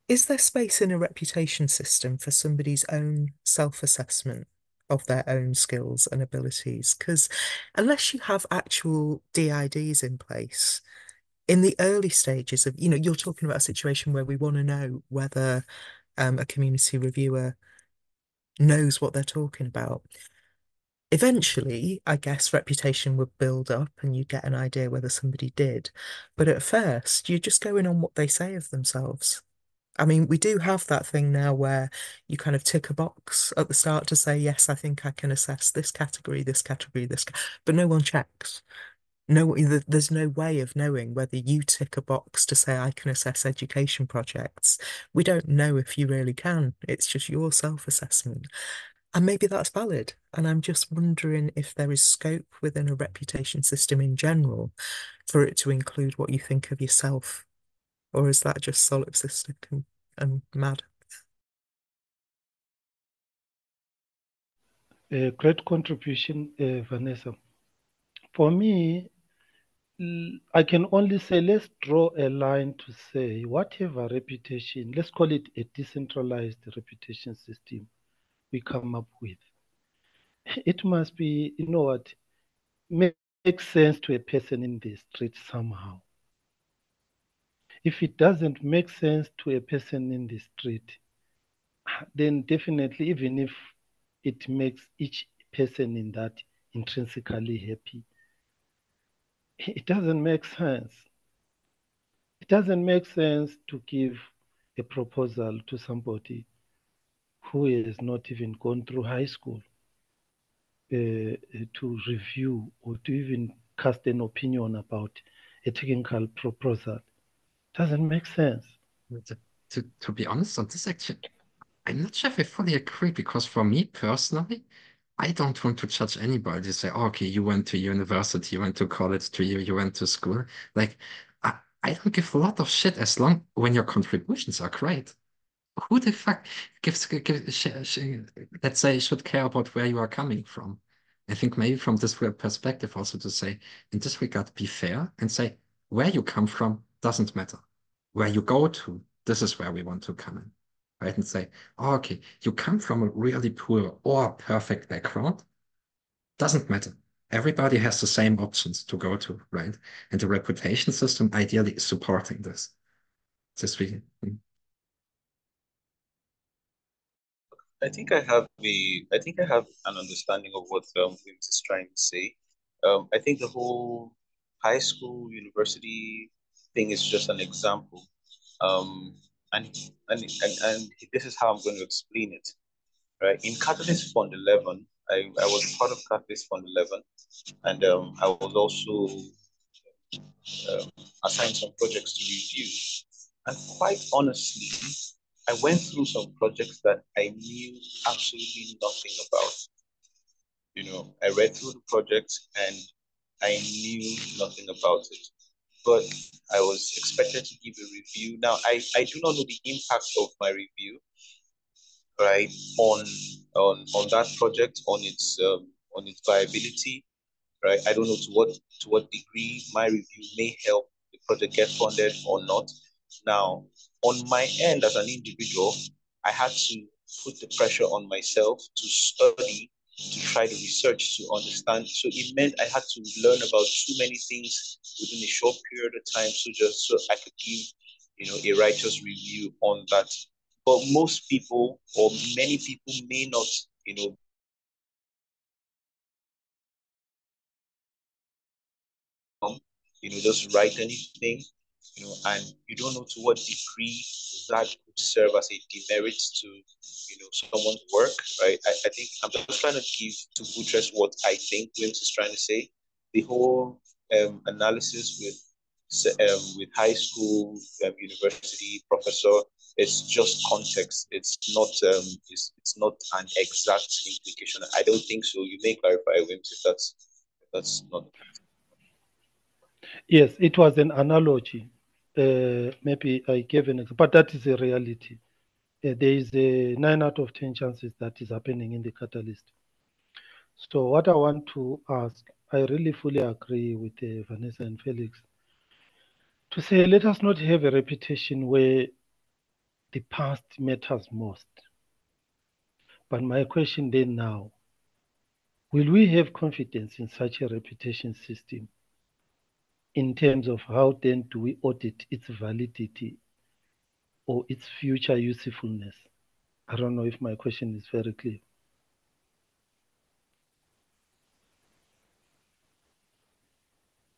is there space in a reputation system for somebody's own self-assessment of their own skills and abilities? Because unless you have actual DIDs in place, in the early stages of, you're talking about a situation where we want to know whether a community reviewer knows what they're talking about. Eventually, I guess reputation would build up and you get an idea whether somebody did. But at first, you're just going on what they say of themselves. I mean, we do have that thing now where you kind of tick a box at the start to say, yes, I think I can assess this category, this category, but no one checks. No, there's no way of knowing whether you tick a box to say I can assess education projects. We don't know if you really can. It's just your self-assessment. And maybe that's valid. And I'm just wondering if there is scope within a reputation system in general for it to include what you think of yourself. Or is that just solipsistic and mad? A great contribution, Vanessa. For me, I can only say let's draw a line to say whatever reputation, let's call it a decentralized reputation system we come up with. It must be, you know what, makes sense to a person in the street somehow. If it doesn't make sense to a person in the street, then definitely, even if it makes each person in that intrinsically happy, it doesn't make sense. It doesn't make sense to give a proposal to somebody who has not even gone through high school to review or to even cast an opinion about a technical proposal. Doesn't make sense. To be honest on this, actually, I'm not sure if I fully agree, because for me personally, I don't want to judge anybody. Say, oh, okay, you went to university, you went to college, you went to school. Like, I don't give a lot of shit as long when your contributions are great. Who the fuck let's say, should care about where you are coming from? I think maybe from this perspective also to say, in this regard, be fair and say, where you come from doesn't matter. Where you go to, this is where we want to come in. Right? And say, oh, okay, you come from a really poor or perfect background, doesn't matter. Everybody has the same options to go to, right? And the reputation system ideally is supporting this. This we I think I have an understanding of what Wims is trying to say. I think the whole high school, university thing is just an example. Um, and, and this is how I'm going to explain it. Right. In Catalyst Fund 11, I was part of Catalyst Fund 11, and I was also assigned some projects to review. And quite honestly, I went through some projects that I knew absolutely nothing about. You know, I read through the project and I knew nothing about it. But I was expected to give a review. Now, I do not know the impact of my review, right, on that project, on its viability, right? I don't know to what degree my review may help the project get funded or not. Now, on my end as an individual, I had to put the pressure on myself to study, to try to research, to understand. So it meant I had to learn about too many things within a short period of time, so I could give, you know, a righteous review on that. But most people or many people may not, you know, just write anything, you know, and you don't know to what degree that could serve as a demerit to, you know, someone's work, right? I think I'm just trying to give to buttress what I think Wims is trying to say. The whole analysis with high school, university professor, it's just context. It's not an exact implication. I don't think so. You may clarify, Wims, if that's not. Yes, it was an analogy. Maybe I gave an example, but that is a reality. There is a 9 out of 10 chances that is happening in the catalyst. So what I want to ask, I really fully agree with Vanessa and Felix to say, let us not have a reputation where the past matters most. But my question then now, will we have confidence in such a reputation system in terms of how then do we audit its validity or its future usefulness? I don't know if my question is very clear.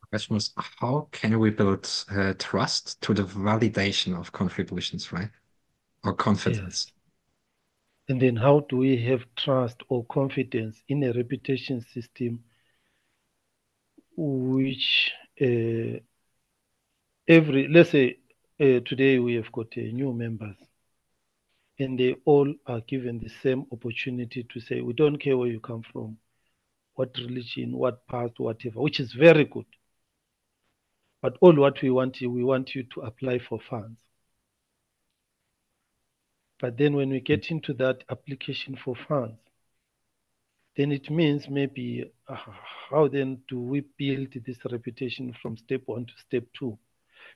The question was, how can we build trust to the validation of contributions, right? Or confidence? Yes. And then how do we have trust or confidence in a reputation system which let's say today we have got new members and they all are given the same opportunity to say, we don't care where you come from, what religion, what past, whatever, which is very good. But all what we want you to apply for funds. But then when we get into that application for funds, then it means maybe how then do we build this reputation from step 1 to step 2?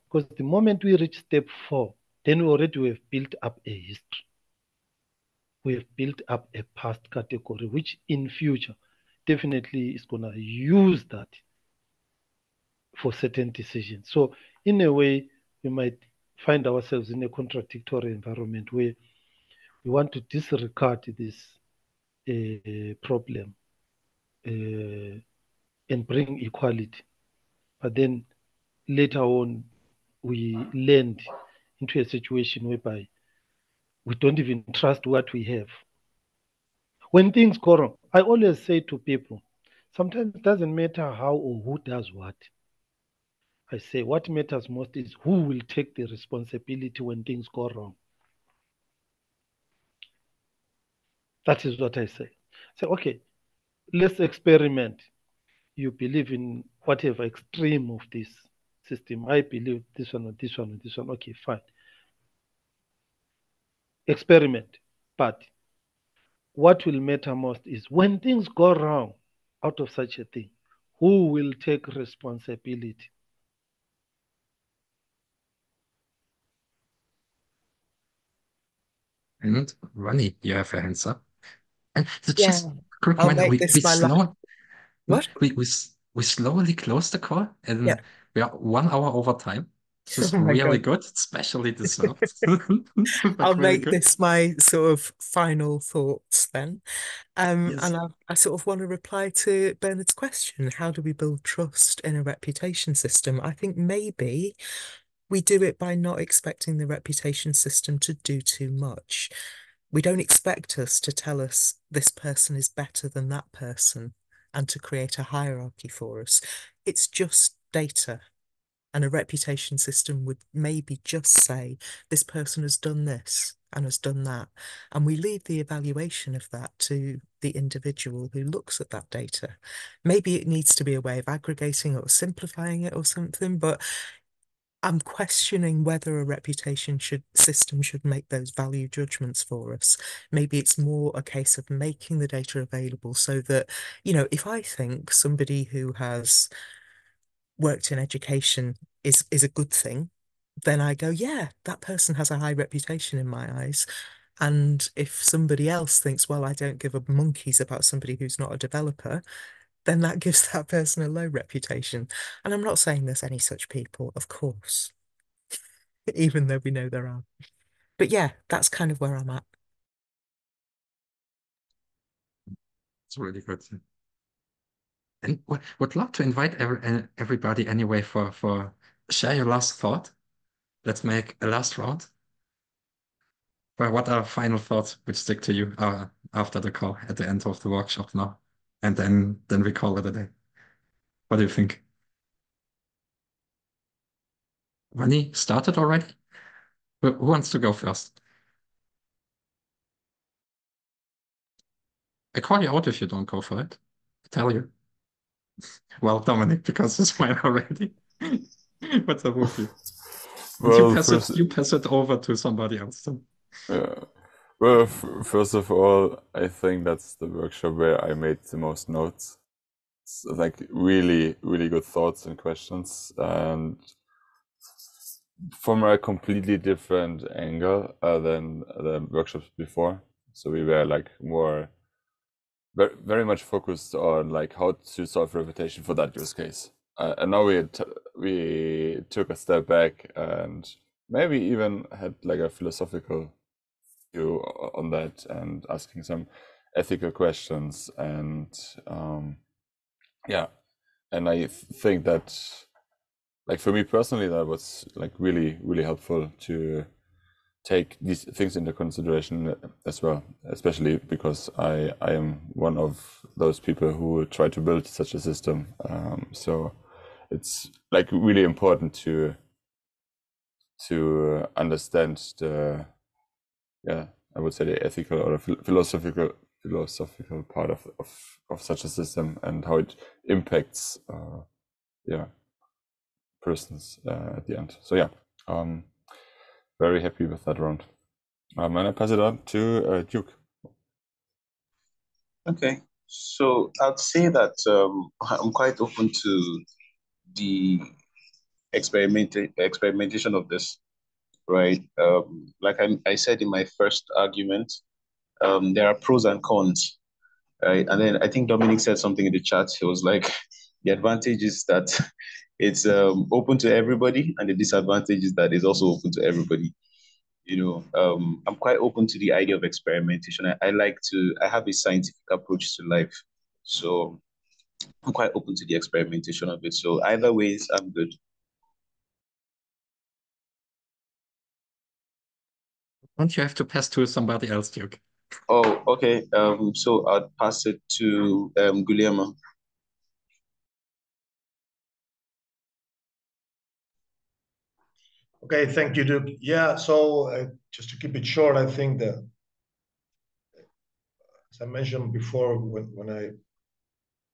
Because the moment we reach step 4, then we already have built up a history. We have built up a past category, which in future definitely is going to use that for certain decisions. So in a way, we might find ourselves in a contradictory environment where we want to disregard this problem and bring equality. But then later on, we land into a situation whereby we don't even trust what we have. When things go wrong, I always say to people, sometimes it doesn't matter how or who does what. I say what matters most is who will take the responsibility when things go wrong. That is what I say. Say, okay, let's experiment. You believe in whatever extreme of this system. I believe this one or this one or this one. Okay, fine. Experiment. But what will matter most is when things go wrong out of such a thing, who will take responsibility? And Ronnie, you have your hands up. And Yeah, just a quick I'll reminder, make we this my last. slow What? we slowly close the call Yeah. and we are 1 hour over time. This is Oh my really God. good, especially deserved. I'll But really make good. this my sort of final thoughts then. Yes. And I sort of want to reply to Bernard's question. How do we build trust in a reputation system? I think maybe we do it by not expecting the reputation system to do too much. We don't expect us to tell us this person is better than that person and to create a hierarchy for us. It's just data. And a reputation system would maybe just say, this person has done this and has done that. And we leave the evaluation of that to the individual who looks at that data. Maybe it needs to be a way of aggregating or simplifying it or something, but I'm questioning whether a reputation system should make those value judgments for us. Maybe it's more a case of making the data available so that, if I think somebody who has worked in education is a good thing, then I go, yeah, that person has a high reputation in my eyes. And if somebody else thinks, well, I don't give a monkeys about somebody who's not a developer, then that gives that person a low reputation. And I'm not saying there's any such people, of course, even though we know there are. But yeah, that's kind of where I'm at. It's really good. And would love to invite everybody anyway for share your last thought. Let's make a last round. Well, what are final thoughts which stick to you after the call at the end of the workshop now? And then we call it a day. What do you think? Ronnie started already? Who wants to go first? I call you out if you don't go for it. I tell you. Well, Dominic, because it's mine already. What's up with you? And Well, you pass it over to somebody else then. yeah. Well, first of all, I think that's the workshop where I made the most notes. It's like really, really good thoughts and questions, and from a completely different angle than the workshops before. So we were like more, very much focused on like how to solve reputation for that use case. And now we took a step back and maybe even had like a philosophical view on that and asking some ethical questions. And yeah, and I think that, like for me personally, that was like really, really helpful to take these things into consideration as well, especially because I am one of those people who try to build such a system. So it's like really important to understand the, yeah, I would say the ethical or philosophical part of such a system and how it impacts yeah, persons at the end. So yeah, very happy with that round. And I pass it on to Duke. Okay, so I'd say that I'm quite open to the experimentation of this, right? Like I said in my first argument, there are pros and cons, right? And then I think Dominic said something in the chat. He was like, the advantage is that it's open to everybody, and the disadvantage is that it's also open to everybody. I'm quite open to the idea of experimentation. I have a scientific approach to life. So I'm quite open to the experimentation of it. So either ways, I'm good. Don't you have to pass to somebody else, Duke? Oh, okay. So I'll pass it to Guillermo. Okay, thank you, Duke. Yeah, so just to keep it short, I think that, as I mentioned before, when I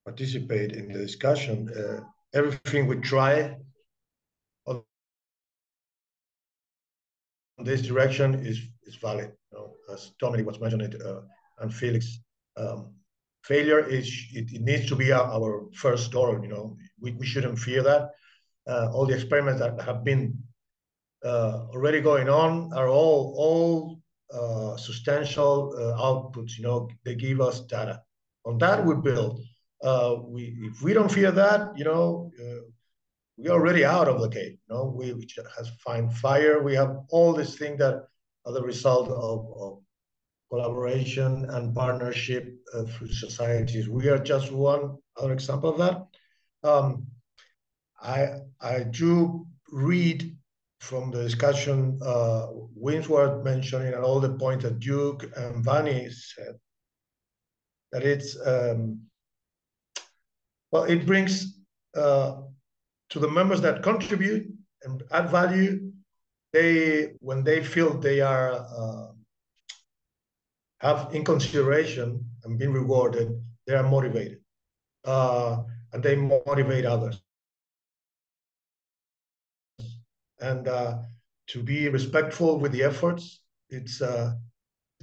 participate in the discussion, everything we try on this direction is valid. As Dominic was mentioning, and Felix, failure it needs to be our first door. We shouldn't fear that. All the experiments that have been already going on are all substantial outputs. They give us data. On that we build. If we don't fear that, we're already out of the cave. We just find fire. We have all these things that are the result of collaboration and partnership through societies. We are just one other example of that. I do read from the discussion Winsworth mentioning and all the points that Duke and Vanni said, that it brings to the members that contribute and add value, when they feel they are have in consideration and being rewarded, they are motivated, and they motivate others. And to be respectful with the efforts, it's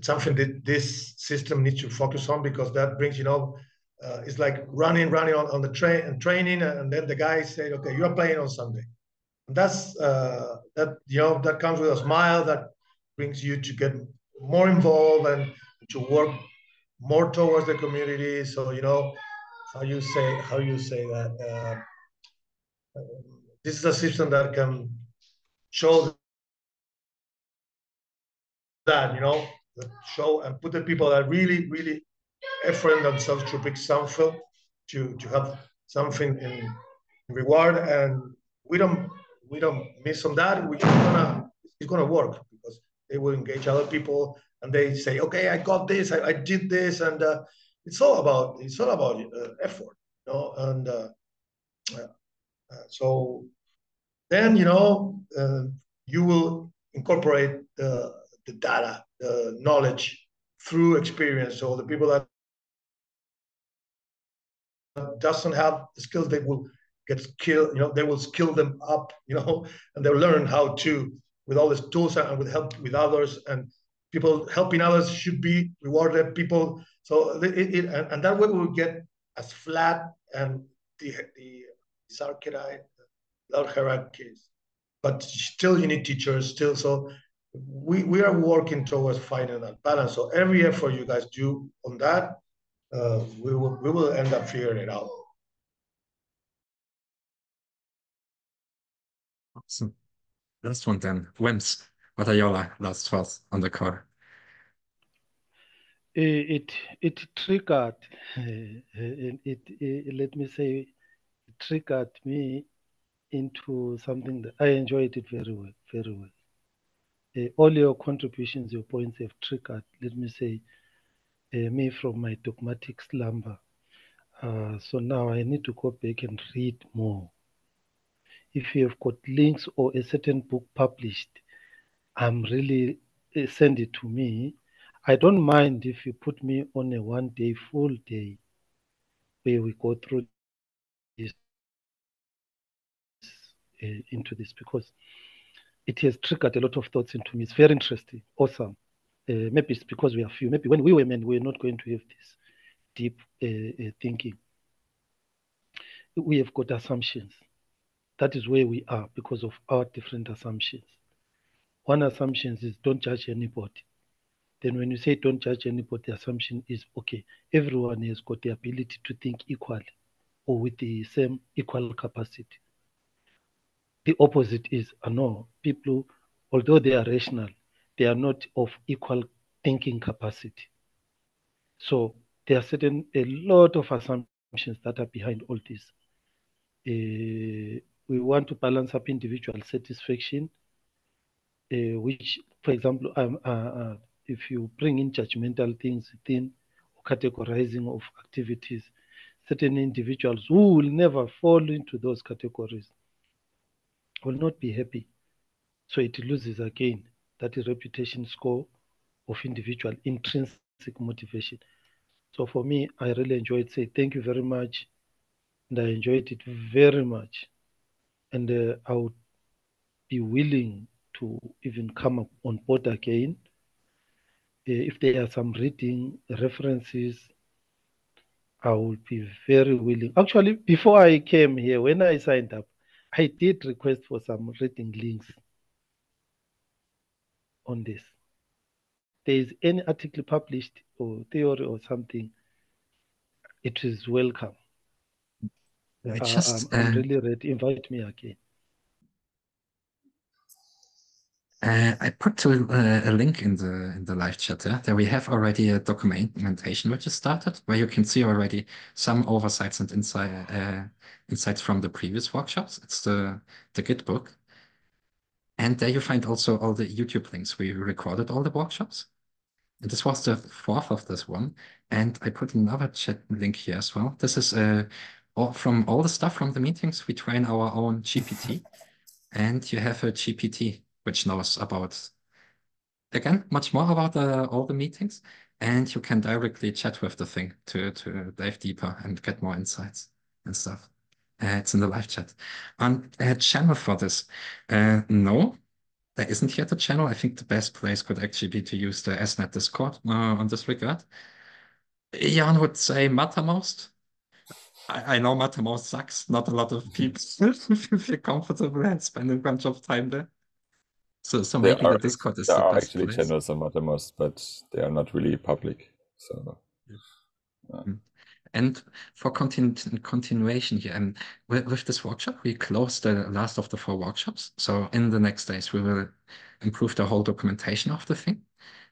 something that this system needs to focus on, because that brings, it's like running on the train and training, and then the guy said, okay, you're playing on Sunday. And that's that comes with a smile that brings you to get more involved and to work more towards the community. So how you say that this is a system that can show that show and put the people that really effort themselves to pick something, to have something in reward, and we don't miss on that. It's gonna work, because they will engage other people, and they say, okay, I got this, I did this, and it's all about effort, and so then you will incorporate the data, the knowledge through experience. So the people that doesn't have the skills, they will get skilled, they will skill them up, and they'll learn how to, with all these tools and with help with others, and people helping others should be rewarded. People, so and that way we will get as flat and the archetype, without hierarchies. But still, you need teachers. Still, so we are working towards finding that balance. So every effort you guys do on that, we will end up figuring it out. Awesome. Last one then. Wims, what are your last thoughts on the call? It triggered, let me say, it triggered me into something that I enjoyed it very well, very well. All your contributions, your points have triggered, let me say, me from my dogmatic slumber. So now I need to go back and read more. If you have got links or a certain book published, I'm really send it to me. I don't mind if you put me on a 1 day, full day, where we go through this into this, because it has triggered a lot of thoughts into me. It's very interesting, awesome. Maybe it's because we are few. Maybe when we were men, we're not going to have this deep thinking. We have got assumptions. That is where we are because of our different assumptions. One assumption is don't judge anybody. Then when you say don't judge anybody, the assumption is, okay, everyone has got the ability to think equally or with the same equal capacity. The opposite is, no, people, although they are rational, they are not of equal thinking capacity. So there are a lot of assumptions that are behind all this. We want to balance up individual satisfaction, which, for example, if you bring in judgmental things within categorizing of activities, certain individuals who will never fall into those categories will not be happy. So it loses again that reputation score of individual intrinsic motivation. So for me, I really enjoyed saying thank you very much. And I enjoyed it very much. And I would be willing to even come up on board again. If there are some reading references, I would be very willing. Actually, before I came here, when I signed up, I did request for some reading links on this. There is any article published or theory or something, it is welcome. I'm really ready. Invite me again. I put a link in the live chat there. There we have already a documentation which is started, where you can see already some oversights and insights from the previous workshops. It's the Git book. And there you find also all the YouTube links. We recorded all the workshops. And this was the fourth of this one. And I put another chat link here as well. This is from all the stuff from the meetings. We train our own GPT. And you have a GPT which knows about, again, much more about all the meetings. And you can directly chat with the thing to dive deeper and get more insights and stuff. It's in the live chat. A channel for this. No, there isn't yet a channel. I think the best place could actually be to use the SNet Discord on this regard. Jan would say Mattermost. I know Mattermost sucks. Not a lot of people feel comfortable and spend a bunch of time there. So maybe the Discord is the There are best actually place. channels on Mattermost, but they are not really public. So. And for continuation here, and with this workshop, we closed the last of the 4 workshops. So in the next days, we will improve the whole documentation of the thing.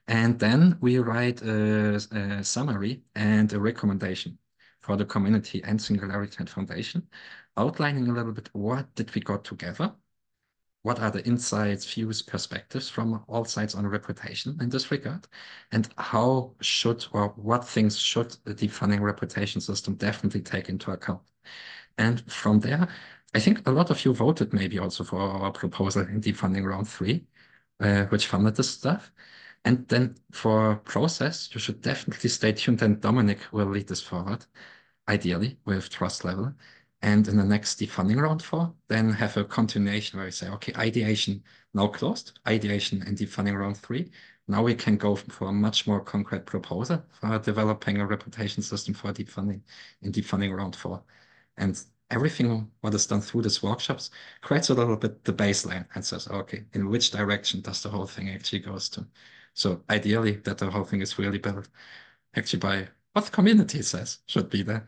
And then we write a summary and a recommendation for the community and Singularity and Foundation, outlining a little bit what did we got together, what are the insights, views, perspectives from all sides on reputation in this regard, and how should or what things should the DeepFunding reputation system definitely take into account. And from there, I think a lot of you voted maybe also for our proposal in DeepFunding round 3, which funded this stuff. And then for process, you should definitely stay tuned, and Dominic will lead this forward, ideally with trust level. And in the next DeepFunding round 4, then have a continuation where we say, okay, ideation now closed, ideation in DeepFunding round 3. Now we can go for a much more concrete proposal for developing a reputation system for DeepFunding in DeepFunding round 4. And everything what is done through these workshops creates a little bit the baseline and says, okay, in which direction does the whole thing actually goes to? So ideally that the whole thing is really built actually by what the community says should be there.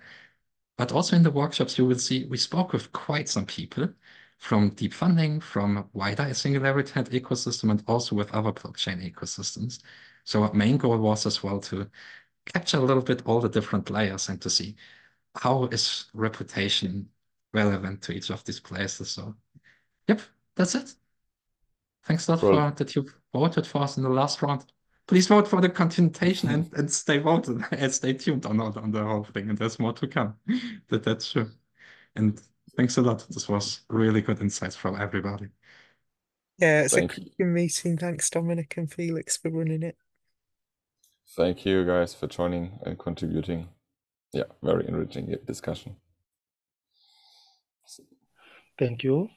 But also in the workshops, you will see we spoke with quite some people from DeepFunding, from wider Singularity Net ecosystem, and also with other blockchain ecosystems. So our main goal was as well to capture a little bit all the different layers and to see how is reputation relevant to each of these places. So, yep, that's it. Thanks a lot Cool. for that you voted for us in the last round. Please vote for the continuation and stay voted and stay tuned on the whole thing. And there's more to come. That's true. And thanks a lot. This was really good insights from everybody. Yeah, it's a Thank you. cracking meeting. Thanks, Dominic and Felix, for running it. Thank you guys for joining and contributing. Yeah, very enriching discussion. Thank you.